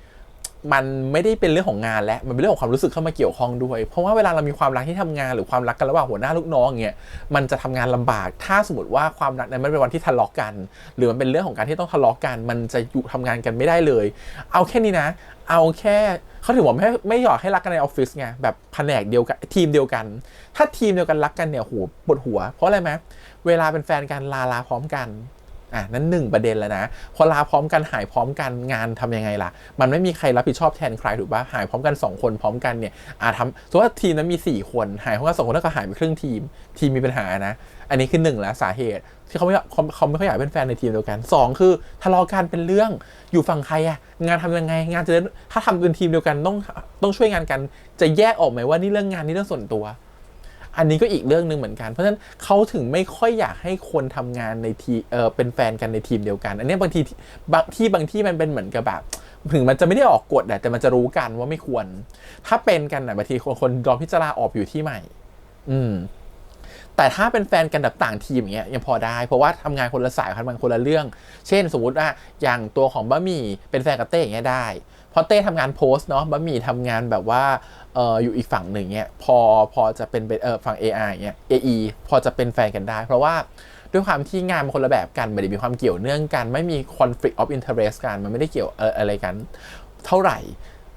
มันไม่ได้เป็นเรื่องของงานและมันเป็นเรื่องของความรู้สึกเข้ามาเกี่ยวข้องด้วยเพราะว่าเวลาเรามีความรักที่ทำงานหรือความรักกันระหว่างหัวหน้าลูกน้องอย่างเงี้ยมันจะทำงานลำบากถ้าสมมติว่าความรักนั้นมันเป็นวันที่ทะเลาะกันหรือมันเป็นเรื่องของการที่ต้องทะเลาะกันมันจะอยู่ทำงานกันไม่ได้เลยเอาแค่นี้นะเอาแค่เขาถึงบอกไม่อยากให้รักกันในออฟฟิศไงแบบแผนกเดียวกันทีมเดียวกันถ้าทีมเดียวกันรักกันเนี่ยโหปวดหัวเพราะอะไรไหมเวลาเป็นแฟนกันลาพร้อมกันนั้น1ประเด็นแล้วนะพอลาพร้อมกันหายพร้อมกันงานทำยังไงล่ะมันไม่มีใครรับผิดชอบแทนใครถูกป่ะหายพร้อมกัน2คนพร้อมกันเนี่ยสมมติว่าทีมนั้นมี4คนหายพร้อมกัน2คนแล้วก็หายไปครึ่งทีมมีปัญหานะอันนี้คือ1แล้วสาเหตุที่เขาไม่ค่อยอยากเป็นแฟนในทีมเดียวกัน2คือทะเลาะกันเป็นเรื่องอยู่ฝั่งใครอะงานทำยังไงงานจะถ้าทำเป็นทีมเดียวกันต้องช่วยงานกันจะแยกออกไหมว่านี่เรื่องงานนี่เรื่องส่วนตัวอันนี้ก็อีกเรื่องนึงเหมือนกันเพราะฉะนั้นเขาถึงไม่ค่อยอยากให้คนทำงานในทีเป็นแฟนกันในทีมเดียวกันอันนี้บางที่มันเป็นเหมือนกับแบบถึงมันจะไม่ได้ออกกฎแต่มันจะรู้กันว่าไม่ควรถ้าเป็นกันบางทีคนรอพิจารณาออกอยู่ที่ใหม่แต่ถ้าเป็นแฟนกันแบบต่างทีมอย่างเงี้ยยังพอได้เพราะว่าทำงานคนละสายทำงานคนละเรื่องเช่นสมมุติว่าอย่างตัวของบะหมี่เป็นแฟนกับเต้อย่างเงี้ยได้เพราะเต้ทำงานโพสต์เนาะบะหมี่ทำงานแบบว่าอยู่อีกฝั่งหนึ่งเนี่ยพอจะเป็นฝั่ง AR อย่างเงี้ย AE พอจะเป็นแฟนกันได้เพราะว่าด้วยความที่งานมันคนละแบบกันไม่ได้มีความเกี่ยวเนื่องกันไม่มี conflict of interest กันมันไม่ได้เกี่ยวอะไรกันเท่าไหร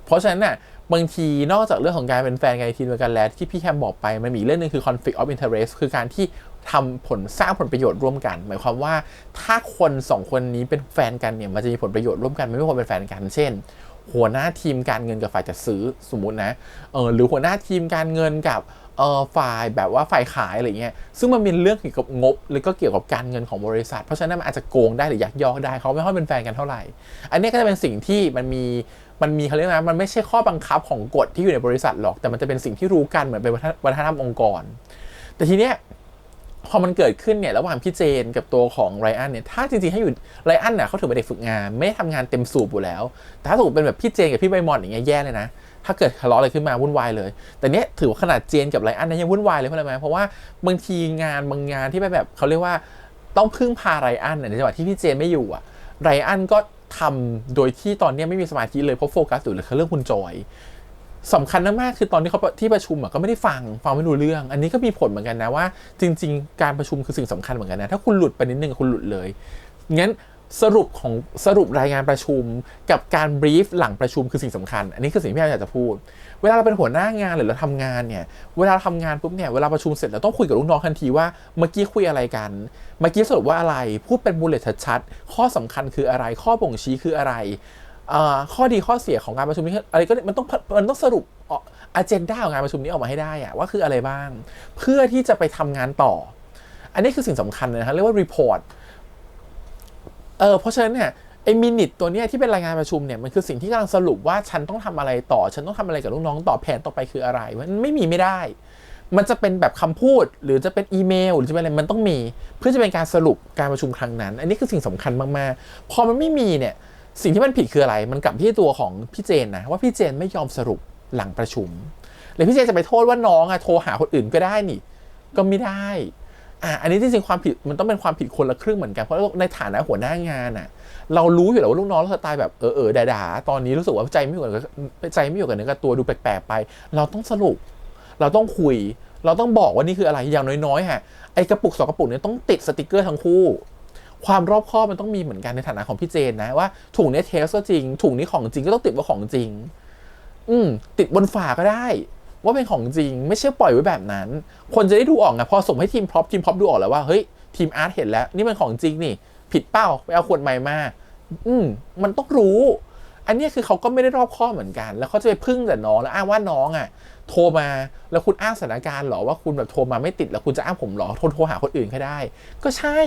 ่เพราะฉะนั้นน่ะบางทีนอกจากเรื่องของการเป็นแฟนกันในทีมเดียวกันแล้วที่พี่แคมบอกไปมันมีเรื่องนึงคือ conflict of interest คือการที่สร้างผลประโยชน์ร่วมกันหมายความว่าถ้าคน2คนนี้เป็นแฟนกันเนี่ยมันจะมีผลประโยชน์ร่วมกันไม่ควรเป็นแฟนกันเช่นหัวหน้าทีมการเงินกับฝ่ายจัดซื้อสมมุตินะหรือหัวหน้าทีมการเงินกับฝ่ายแบบว่าฝ่ายขายอะไรเงี้ยซึ่งมันมีเรื่องเกี่ยวกับงบหรือก็เกี่ยวกับการเงินของบริษัทเพราะฉะนั้นมันอาจจะโกงได้หรือยักยอกได้เขาไม่ค่อยเป็นแฟนกันเท่าไหร่อันนี้ก็จะเป็นสิ่งที่มันมีเขาเรียกนะมันไม่ใช่ข้อบังคับของกฎที่อยู่ในบริษัทหรอกแต่มันจะเป็นสิ่งที่รู้กันเหมือนเป็นวัฒนธรรมองค์กรแต่ทีเนี้ยพอมันเกิดขึ้นเนี่ยระหว่างพี่เจนกับตัวของไรอันเนี่ยถ้าจริงๆให้อยู่ไรอันเนี่ยเขาถือเป็นเด็กฝึกงานไม่ทำงานเต็มสูบอยู่แล้วแต่ถ้าสมมติเป็นแบบพี่เจนกับพี่ใบมอนอย่างเงี้ยแย่เลยนะถ้าเกิดทะเลาะอะไรขึ้นมาวุ่นวายเลยแต่เนี้ยถือว่าขนาดเจนกับไรอันเนี่ยยังวุ่นวายเลยเพราะอะไรไหมเพราะว่าบางทีบางงานที่แบบเขาเรียกว่าต้องพึ่งพาไรอันในจังหวะที่พี่เจนไม่อยู่อะไรอันก็ทำโดยที่ตอนนี้ไม่มีสมาธิเลยเพราะโฟกัสอยู่เรื่องคุณจอยสำคัญมากคือตอนที่เขาที่ประชุมก็ไม่ได้ฟังไม่รู้เรื่องอันนี้ก็มีผลเหมือนกันนะว่าจริงๆการประชุมคือสิ่งสำคัญเหมือนกันนะถ้าคุณหลุดไปนิดนึงคุณหลุดเลยงั้นสรุปรายงานประชุมกับการบรีฟหลังประชุมคือสิ่งสำคัญอันนี้คือสิ่งที่อยากจะพูดเวลาเราเป็นหัวหน้างานหรือเราทำงานเนี่ยเวลาทำงานปุ๊บเนี่ยเวลาประชุมเสร็จเราต้องคุยกับลูกน้องทันทีว่าเมื่อกี้คุยอะไรกันเมื่อกี้สรุปว่าอะไรพูดเป็นบูลเลตชัดๆข้อสำคัญคืออะไรข้อบ่งชี้คืออะไรข้อดีข้อเสียของการประชุมนี้อะไรก็มันต้องสรุปอเจนดาของงานประชุมนี้ออกมาให้ได้ว่าคืออะไรบ้างเพื่อที่จะไปทำงานต่ออันนี้คือสิ่งสำคัญเลยนะเรียกว่ารีพอร์ตเพราะฉะนั้นเนี่ยไอ้มินิทตัวนี้ที่เป็นรายงานประชุมเนี่ยมันคือสิ่งที่กำลังสรุปว่าฉันต้องทำอะไรต่อฉันต้องทำอะไรกับลูกน้องต่อแผนต่อไปคืออะไรมันไม่ได้มันจะเป็นแบบคำพูดหรือจะเป็นอีเมลหรือจะเป็นอะไรมันต้องมีเพื่อจะเป็นการสรุปการประชุมครั้งนั้นอันนี้คือสิ่งสำคัญมากๆพอมันไม่มีเนี่ยสิ่งที่มันผิดคืออะไรมันกลับที่ตัวของพี่เจนนะว่าพี่เจนไม่ยอมสรุปหลังประชุมเลยพี่เจนจะไปโทษว่าน้องโทรหาคนอื่นก็ได้นี่ก็ไม่ได้อันนี้จริงๆความผิดมันต้องเป็นความผิดคนละครึ่งเหมือนกันเพราะในฐานะหัวหน้างานเรารู้อยู่แล้วว่าลูกน้องเราสไตล์แบบด่าตอนนี้รู้สึกว่าใจไม่อยู่กับเนื้อกับตัวดูแปลกๆไปเราต้องสรุปเราต้องคุยเราต้องบอกว่านี่คืออะไรอย่างน้อยๆไอ้กระปุก2กระปุกนี้ต้องติดสติกเกอร์ทั้งคู่ความรอบคอบมันต้องมีเหมือนกันในฐานะของพี่เจนนะว่าถุงนี้เทสก็จริงถุงนี้ของจริงก็ต้องติดว่าของจริงติดบนฝาก็ได้ว่าเป็นของจริงไม่ใช่ปล่อยไว้แบบนั้นคนจะได้ดูออกไงพอส่งให้ทีมพร็อพดูออกแล้วว่าเฮ้ยทีมอาร์ตเห็นแล้วนี่มันของจริงนี่ผิดเป้าไปเอาขวดใหม่มามันต้องรู้ อันนี้คือเขาก็ไม่ได้รอบคอบเหมือนกันแล้วเขาจะไปพึ่งแต่น้องแล้วอ้างว่าน้องอ่ะโทรมาแล้วคุณอ้างสถานการณ์หรอว่าคุณแบบโทรมาไม่ติดแล้วคุณจะอ้างผมหรอโทรหาคนอื่นก็ได้ก็ใช่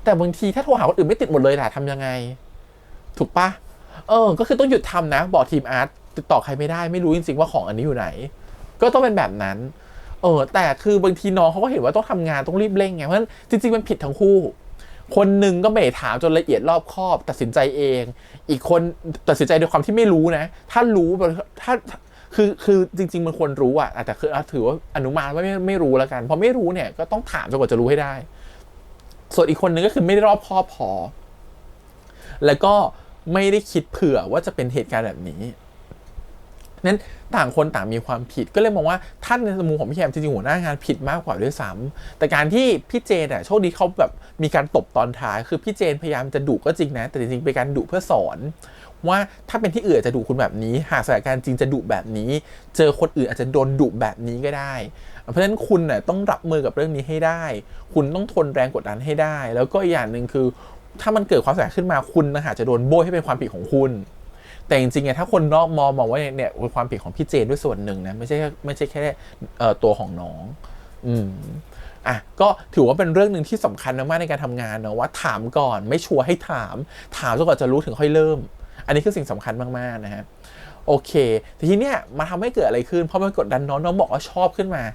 แต่บางทีถ้าโทรหาคนอื่นไม่ติดหมดเลยล่ะทำยังไงถูกปะก็คือต้องหยุดทำนะบอกทีมอาร์ตติดต่อใครไม่ได้ไม่รู้จริงๆว่าของอันนี้อยู่ไหนก็ต้องเป็นแบบนั้นแต่คือบางทีน้องเขาก็เห็นว่าต้องทำงานต้องรีบเร่งไงเพราะฉะนั้นจริงๆมันผิดทั้งคู่คนหนึ่งก็ไม่ถามจนละเอียดรอบคอบตัดสินใจเองอีกคนตัดสินใจด้วยความที่ไม่รู้นะถ้ารู้ถ้าคือจริงๆมันควรรู้อ่ะแต่คือถือว่าอนุมานว่าไม่รู้แล้วกันพอไม่รู้เนี่ยก็ต้องถามจนกว่าจะรู้ให้ได้ส่วนอีกคนนึงก็คือไม่ได้รอบคอบพอแล้วก็ไม่ได้คิดเผื่อว่าจะเป็นเหตุการณ์แบบนี้นั้นต่างคนต่างมีความผิดก็เลยมองว่าท่านในมุมของพี่แฮมจริงๆหัวหน้างานผิดมากกว่าด้วยซ้ำแต่การที่พี่เจนโชคดีเขาแบบมีการตบตอนท้ายคือพี่เจนพยายามจะดุก็จริงนะแต่จริงๆเป็นการดุเพื่อสอนว่าถ้าเป็นที่อื่นจะดุคุณแบบนี้หากสถานการณ์จริงจะดุแบบนี้เจอคนอื่นอาจจะโดนดุแบบนี้ก็ได้เพราะฉะนั้นคุณต้องรับมือกับเรื่องนี้ให้ได้คุณต้องทนแรงกดดันให้ได้แล้วก็อีกอย่างหนึ่งคือถ้ามันเกิดความเสียหายขึ้นมาคุณอาจจะโดนโบยให้เป็นความผิดของคุณแต่จริงๆถ้าคนนอกมองว่าเนี่ยเป็นความผิดของพี่เจนด้วยส่วนหนึ่งนะไม่ใช่แค่ตัวของน้องก็ถือว่าเป็นเรื่องหนึ่งที่สำคัญมากๆในการทำงานเนาะว่าถามก่อนไม่ชัวร์ให้ถามจนกว่าจะรู้ถึงค่อยเริ่มอันนี้คือสิ่งสำคัญมากๆนะฮะโอเคทีนี้มาทำให้เกิดอะไรขึ้นเพราะมันกดดันน้องบอกว่าชอบขึ้นมา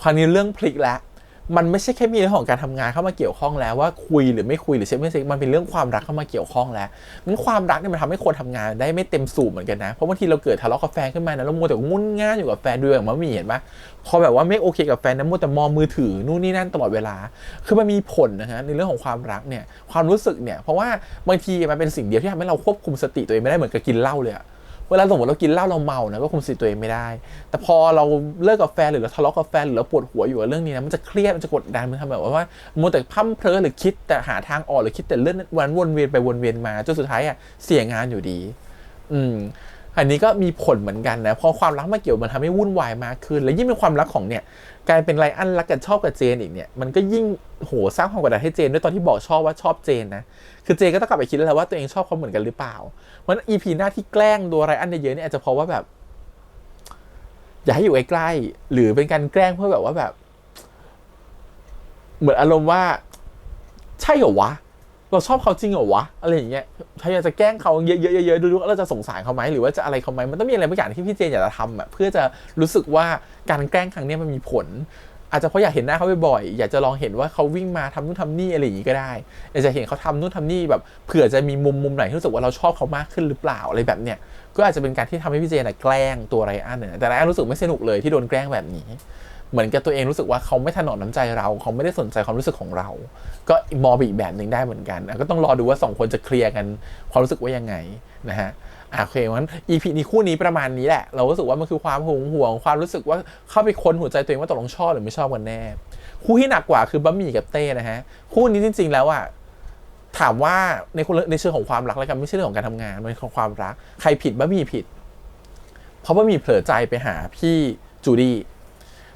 คราวนี้เรื่องพลิกแล้วมันไม่ใช่แค่มีเรื่องของการทำงานเข้ามาเกี่ยวข้องแล้วว่าคุยหรือไม่คุยหรือเช็คไม่เช็คมันเป็นเรื่องความรักเข้ามาเกี่ยวข้องแล้วนั้นความรักเนี่ยมันทำให้คนทำงานได้ไม่เต็มสูบเหมือนกันนะเพราะบางทีเราเกิดทะเลาะกับแฟนขึ้นมานะเรามัวแต่งุ่นง่านอยู่กับแฟนด้วยอย่างมันมีเห็นปะพอแบบว่าไม่โอเคกับแฟนนะมัวแต่มองมือถือนู่นนี่นั่นตลอดเวลาคือมันมีผลนะฮะในเรื่องของความรักเนี่ยความรู้สึกเนี่ยเพราะว่าบางทีมันเป็นสิ่งเดียวที่ทำให้เราควบคุมสติตัวเองไม่ได้เหมือนกับกินเหล้าเลยอะเวลาสมมติเรากินเหล้าเราเมานะก็คุมสติตัวเองไม่ได้แต่พอเราเลิกกับแฟนหรือเราทะเลาะกับแฟนหรือเราปวดหัวอยู่กับเรื่องนี้นะมันจะเครียดมันจะกดดันมันทำแบบว่ามัวแต่พั่มเพลอหรือคิดแต่หาทางออกหรือคิดแต่เรื่องวันวนเวียนไปวนเวียนมาจนสุดท้ายเสียงานอยู่ดีอันนี้ก็มีผลเหมือนกันนะพอความรักมาเกี่ยวมันทำให้วุ่นวายมากขึ้นและยิ่งเป็นความรักของเนี่ยกลายเป็นไลอ้อนรักกันชอบกับเจนอีกเนี่ยมันก็ยิ่งสร้างความกดดันให้เจนด้วยตอนที่บอกชอบว่าชอบเจนนะคือเจนก็ต้องกลับไปคิดแล้วว่าตัวเองชอบเขาเหมือนกันหรือเปล่าเพราะฉะนั้น EP หน้าที่แกล้งตัวไลอ้อนเยอะๆเนี่ยอาจจะเพราะว่าแบบอยากให้อยู่ใกล้ๆหรือเป็นการแกล้งเพื่อแบบว่าแบบเหมือนอารมณ์ว่าใช่เหรอวะเราชอบเขาจริงเหรอวะอะไรอย่างเงี้ยพยายามจะแกล้งเขาเยอะๆดูๆเราจะสงสารเขาไหมหรือว่าจะอะไรเขาไหมมันต้องมีอะไรบางอย่างที่พี่เจนอยากจะทำเพื่อจะรู้สึกว่าการแกล้งครั้งนี้มันมีผลอาจจะเพราะอยากเห็นหน้าเขาบ่อยๆอยากจะลองเห็นว่าเขาวิ่งมาทำนู่นทำนี่อะไรอย่างงี้ก็ได้อยากจะเห็นเขาทำนู่นทำนี่แบบเผื่อจะมีมุมไหนที่รู้สึกว่าเราชอบเขามากขึ้นหรือเปล่าอะไรแบบเนี้ยก็อาจจะเป็นการที่ทำให้พี่เจนแกล้งตัวไรอันเนี่ยแต่ไรอันรู้สึกไม่สนุกเลยที่โดนแกล้งแบบนี้เหมือนกับตัวเองรู้สึกว่าเขาไม่ถนอมน้ำใจเราเขาไม่ได้สนใจความรู้สึกของเราก็มองไปอีกแบบหนึ่งได้เหมือนกันก็ต้องรอดูว่า2คนจะเคลียร์กันความรู้สึกว่ายังไงนะฮะโอเคงั้น EP นี้คู่นี้ประมาณนี้แหละเรารู้สึกว่ามันคือความหึงหวงความรู้สึกว่าเข้าไปค้นหัวใจตัวเองว่าตกลงชอบหรือไม่ชอบกันแน่คู่ที่หนักกว่าคือบะหมี่กับเต้นะฮะคู่นี้จริงๆแล้วถามว่าในเชิงของความรักแล้วกันไม่ใช่เรื่องของการทำงานมันของความรักใครผิดบะหมี่ผิดเพราะบะหมี่เผลอใจไปหาพี่จูดี้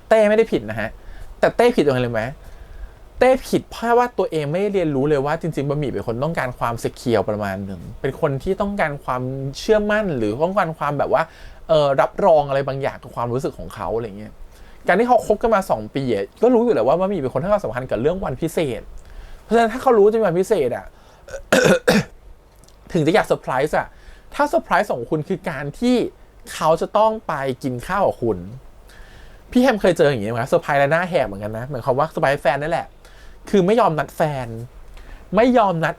เต้ไม่ได้ผิดนะฮะแต่เต้ผิดตรงไหนเลยไหมเต้ผิดเพราะว่าตัวเองไม่ได้เรียนรู้เลยว่าจริงๆบะหมี่เป็นคนต้องการความเซเคียวประมาณหนึ่งเป็นคนที่ต้องการความเชื่อมั่นหรือต้องการความแบบว่ารับรองอะไรบางอย่างกับความรู้สึกของเขาอะไรเงี้ยการที่เขาคบกันมา2 ปีก็รู้อยู่แล้วว่าบะหมี่เป็นคนให้ความสำคัญกับเรื่องวันพิเศษเพราะฉะนั้นถ้าเขารู้จะมีวันพิเศษถึงจะอยากเซอร์ไพรส์ถ้าเซอร์ไพรส์ของคุณคือการที่เขาจะต้องไปกินข้าวกับคุณพี่แฮมเคยเจออย่างนี้ไหมเซอร์ไพรส์และหน้าแหกเหมือนกันนะเหมือนคำว่าเซอร์ไพรส์แฟนนั่นแหละคือไม่ยอมนัด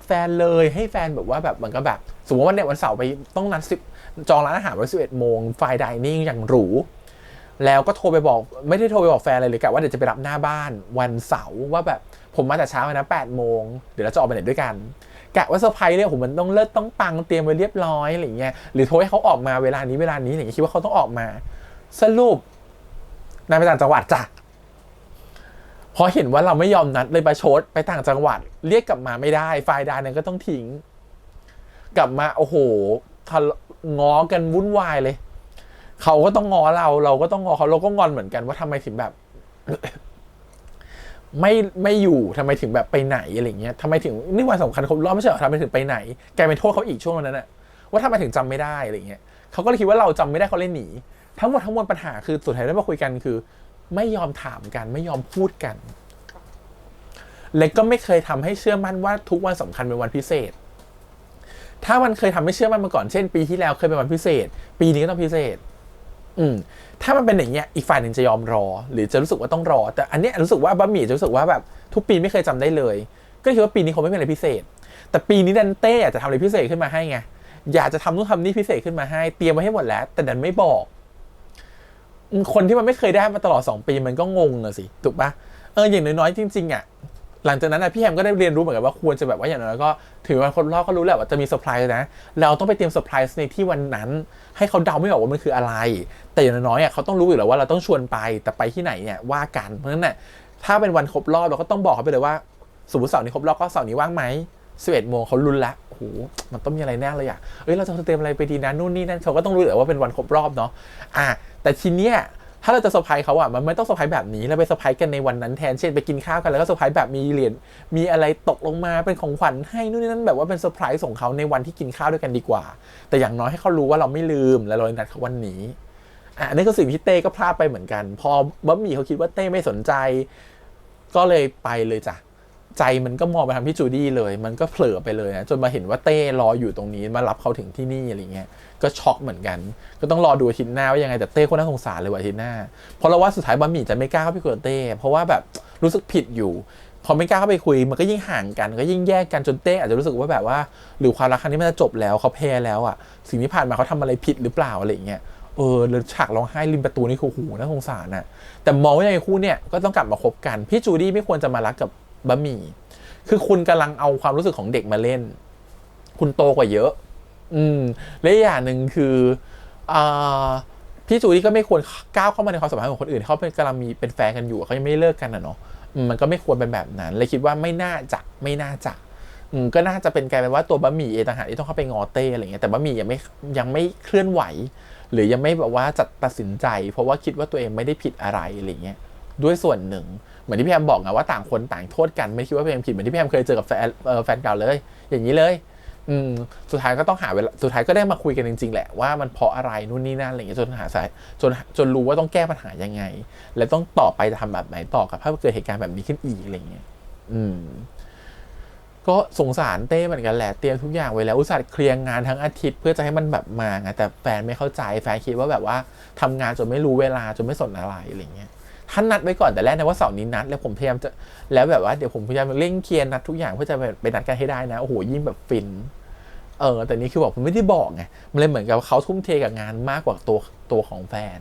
แฟนเลยให้แฟนแบบว่าแบบมันก็แบบสมมติว่าเนี่ยวันเสาร์ไปต้องนัดจองร้านอาหารไว้11 โมงไฟน์ไดนิ่งอย่างหรูแล้วก็โทรไปบอกไม่ได้โทรไปบอกแฟนเลยกะว่าเดี๋ยวจะไปรับหน้าบ้านวันเสาร์ว่าแบบผมมาแต่เช้านะ8 โมงเดี๋ยวเราจะออกไปไหนด้วยกันกะว่าเซอร์ไพรส์เนี่ยผมมันต้องเลิศต้องปังเตรียมไว้เรียบร้อยอะไรเงี้ยหรือโทรให้เขาออกมาเวลานี้อย่างเงี้ยคิดว่าเขาต้องออกมาสรุปนายไปต่างจังหวัดจ้ะพอเห็นว่าเราไม่ยอมนัดเลยประชดไปต่างจังหวัดเรียกกลับมาไม่ได้ไฟล์ดานนั้นก็ต้องทิ้งกลับมาโอ้โหง้อกันวุ่นวายเลยเขาก็ต้องง้อเราก็ต้องง้อเขาเราก็งอนเหมือนกันว่าทำไมถึงแบบ ไม่อยู่ทำไมถึงแบบไปไหนอะไรเงี้ยทำไมถึงนี่วันสำคัญครบรอบไม่ใช่เหรอทำไมถึงไปไหนกลายเป็นโทษเขาอีกช่วงนั้น ว่าทำไมถึงจำไม่ได้อะไรเงี้ยเขาก็เลยคิดว่าเราจำไม่ได้เขาเลยหนีทั้งหมดทั้งมวลปัญหาคือสุดท้ายได้มาคุยกันคือไม่ยอมถามกันไม่ยอมพูดกันและก็ไม่เคยทำให้เชื่อมั่นว่าทุกวันสำคัญเป็นวันพิเศษถ้ามันเคยทำให้เชื่อมั่นมาก่อนเช่นปีที่แล้วเคยเป็นวันพิเศษปีนี้ก็ต้องพิเศษถ้ามันเป็นอย่างเงี้ยอีกฝ่ายหนึ่งจะยอมรอหรือจะรู้สึกว่าต้องรอแต่อันเนี้ยรู้สึกว่าบะหมี่จะรู้สึกว่าแบบทุกปีไม่เคยจำได้เลยก็คิดว่าปีนี้คงไม่เป็นอะไรพิเศษแต่ปีนี้ดันเต้อยากจะทำอะไรพิเศษขึ้นมาให้ไงอยากจะทำนู่นทำนี่พิเศษขึ้นมาให้เตรียมไว้ให้หมดแล้วแต่ดันไม่บอกคนที่มันไม่เคยได้มาตลอด2ปีมันก็งงอะสิถูกปะอย่างน้อยๆจริงๆอะหลังจากนั้นพี่แฮมก็ได้เรียนรู้เหมือนกันว่าควรจะแบบว่าอย่างน้อยก็ถึงวันครบรอบก็รู้แหละว่าจะมีเซอร์ไพรส์นะเราต้องไปเตรียมเซอร์ไพรส์ในที่วันนั้นให้เขาเดาไม่ออกว่ามันคืออะไรแต่อย่างน้อยเขาต้องรู้อยู่แล้วว่าเราต้องชวนไปแต่ไปที่ไหนเนี่ยว่ากันเพราะฉะนั้นถ้าเป็นวันครบรอบเราก็ต้องบอกเขาไปเลยว่าสมมติเสาร์นี้ครบรอบก็เสาร์นี้ว่างไหม11 โมงเขาลุ้นละโอ้โหมันต้องมีอะไรแน่เลยอ่ะเราจะเตรียมอะไรไปดีนะนู่นนี่นั่นเขาก็ต้องรู้แหละว่าเป็นวันครบรอบเนาะแต่ทีเนี้ยถ้าเราจะเซอร์ไพรส์เขามันไม่ต้องเซอร์ไพรส์แบบนี้เราไปเซอร์ไพรส์กันในวันนั้นแทนเช่นไปกินข้าวกันแล้วก็เซอร์ไพรส์แบบมีเหรียญมีอะไรตกลงมาเป็นของขวัญให้นู่นนี่นั่นแบบว่าเป็นเซอร์ไพรส์ของเขาในวันที่กินข้าวด้วยกันดีกว่าแต่อย่างน้อยให้เขารู้ว่าเราไม่ลืมและเรานัดเขาวันนี้อันนี้คือสิ่งที่เต้ก็พลาดไปเหมือนกันพอบะหมี่เขาคิดว่าเต้ไม่สนใจก็เลยไปเลยจ้ะใจมันก็มองไปทางพี่จูดี้เลยมันก็เผลอไปเลยนะจนมาเห็นว่าเต้รออยู่ตรงนี้มารับเขาถึงที่นี่อะไรเงี้ยก็ช็อกเหมือนกันก็ต้องรอดูอาทิตย์หน้าว่ายังไงแต่เต้คนน่าสงสารเลยวันอาทิตย์หน้าเพราะเราว่าสุดท้ายบะหมี่จะไม่กล้าเข้าไปคุยกับเต้เพราะว่าแบบรู้สึกผิดอยู่พอไม่กล้าเข้าไปคุยมันก็ยิ่งห่างกันก็ยิ่งแยกกันจนเต้อาจจะรู้สึกว่าแบบว่าหรือความรักครั้งนี้มันจะจบแล้วเขาแพ้แล้วอ่ะสิ่งที่ผ่านมาเขาทำอะไรผิดหรือเปล่าอะไรเงี้ยแล้วฉากร้องไห้ริมประตูนี่คือหูน่าสงสารน่ะแต่มองว่าในคู่เนี่ยก็ต้องกลับมาคบกันพี่จูดี้ไม่ควรจะมารักกับบะหมี่คือคุณกำลังเอาความรู้สึกของเด็กมาเล่นคุณโตกว่าเยอะและอย่างหนึ่งคือพี่จูดี้ก็ไม่ควรก้าวเข้ามาในความสัมพันธ์ของคนอื่นเขากำลังมีเป็นแฟนกันอยู่เขายังไม่เลิกกันเนาะมันก็ไม่ควรเป็นแบบนั้นเลยคิดว่าไม่น่าจะก็น่าจะเป็นกลายเป็นว่าตัวบะหมี่เองต่างหากที่ต้องเข้าไปงอเต้อะไรเงี้ยแต่บะหมี่ยังไม่เคลื่อนไหวหรือยังไม่แบบว่าจัดตัดสินใจเพราะว่าคิดว่าตัวเองไม่ได้ผิดอะไรอะไรเงี้ยด้วยส่วนหนึ่งเหมือนที่พี่แอมบอกไงว่าต่างคนต่างโทษกันไม่คิดว่าตัวเองผิดเหมือนที่พี่แอมเคยเจอกับแฟนเก่าเลยอย่างนี้เลยสุดท้ายก็ต้องหาเวลาสุดท้ายก็ได้มาคุยกันจริงๆแหละว่ามันเพราะอะไรนู่นนี่นั่นอะไรเงี้ยจนหาสาเหตุจนรู้ว่าต้องแก้ปัญหายังไงและต้องต่อไปจะทำแบบไหนต่อกับถ้าเกิดเหตุการณ์แบบนี้ขึ้นอีกอะไรเงี้ยก็สงสารเต้เหมือนกันแหละเตรียมทุกอย่างไว้แล้วอุตส่าห์เคลียร์งานทั้งอาทิตย์เพื่อจะให้มันแบบมาไงแต่แฟนไม่เข้าใจแฟนคิดว่าแบบว่าทำงานจนไม่รู้เวลาจนไม่สนอะไรอะไรเงี้ยท่านนัดไว้ก่อนแต่แรกนะว่าเสาร์นี้นัดแล้วผมพยายามจะแล้วแบบว่าเดี๋ยวผมพยายามเร่งเคลียร์นัดทุกอย่างเพื่อจะไปนัดกันให้ได้นะโอ้โหยิ่งแบบฟินแต่นี้คือบอกผมไม่ได้บอกไงมันเลยเหมือนกับเขาทุ่มเทกับงานมากกว่าตัวของแฟน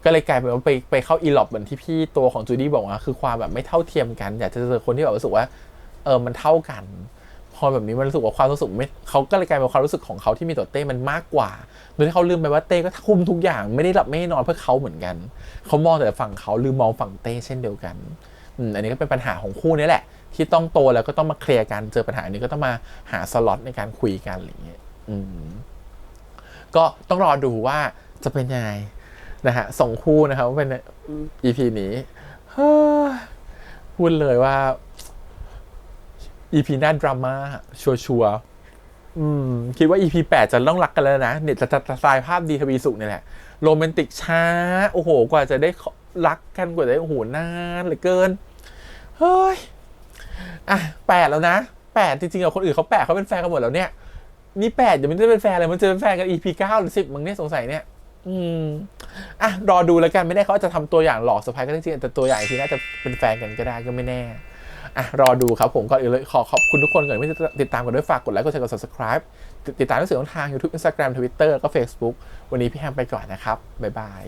ก็เลยกลายเป็นว่าไปเข้าอีล็อบเหมือนที่พี่ตัวของจูดี้บอกว่าคือความแบบไม่เท่าเทียมกันอยากจะเจอคนที่แบบรู้สึกว่ามันเท่ากันพอแบบนี้มันรู้สึกว่าความรู้สึกไม่เขาก็เลยกลายเป็นความรู้สึกของเขาที่มีต่อเต้มันมากกว่าโดยที่เขาลืมไปว่าเต้ก็คุมทุกอย่างไม่ได้หลับไม่ได้นอนเพื่อเขาเหมือนกันเขามองแต่ฝั่งเขาลืมมองฝั่งเต้เช่นเดียวกันอันนี้ก็เป็นปัญหาของคู่นี้แหละที่ต้องโตแล้วก็ต้องมาเคลียร์กันเจอปัญหานี้ก็ต้องมาหาสล็อตในการคุยกันอะไรอย่างเงี้ยก็ต้องรอดูว่าจะเป็นยังไงนะฮะส่งคู่นะครับว่าเป็น EP นี้พูดเลยว่า EP หน้าดราม่าชัวร์คิดว่า EP 8จะต้องรักกันแล้วนะเนี่ยจะสายภาพดีทวีสุขนี่แหละโรแมนติกช้าโอ้โหกว่าจะได้รักกันกว่าจะได้โอ้โหนานเหลือเกินเฮ้ย8แล้วนะ8จริงๆกับคนอื่นเขา8เขาเป็นแฟนกันหมดแล้วเนี่ยนี่8ยังไม่ได้เป็นแฟนเลยมันจะเป็นแฟนกัน EP 9 หรือ 10มึงเนี่ยสงสัยเนี่ยรอดูแล้วกันไม่ได้เขาจะทำตัวอย่างหลอกเซอร์ไพรส์กันจริงๆแต่ตัวอย่างที่น่าจะเป็นแฟนกันก็ได้ก็ไม่แน่รอดูครับผมก่อนอื่นเลยขอบคุณทุกคนก่อนที่จะติดตามกันด้วยฝากกดไลค์กดแชร์กด subscribe ติดตามทุกสื่อทาง YouTube Instagram Twitter แล้วก็ Facebook วันนี้พี่แฮมไปก่อนนะครับบ๊ายบาย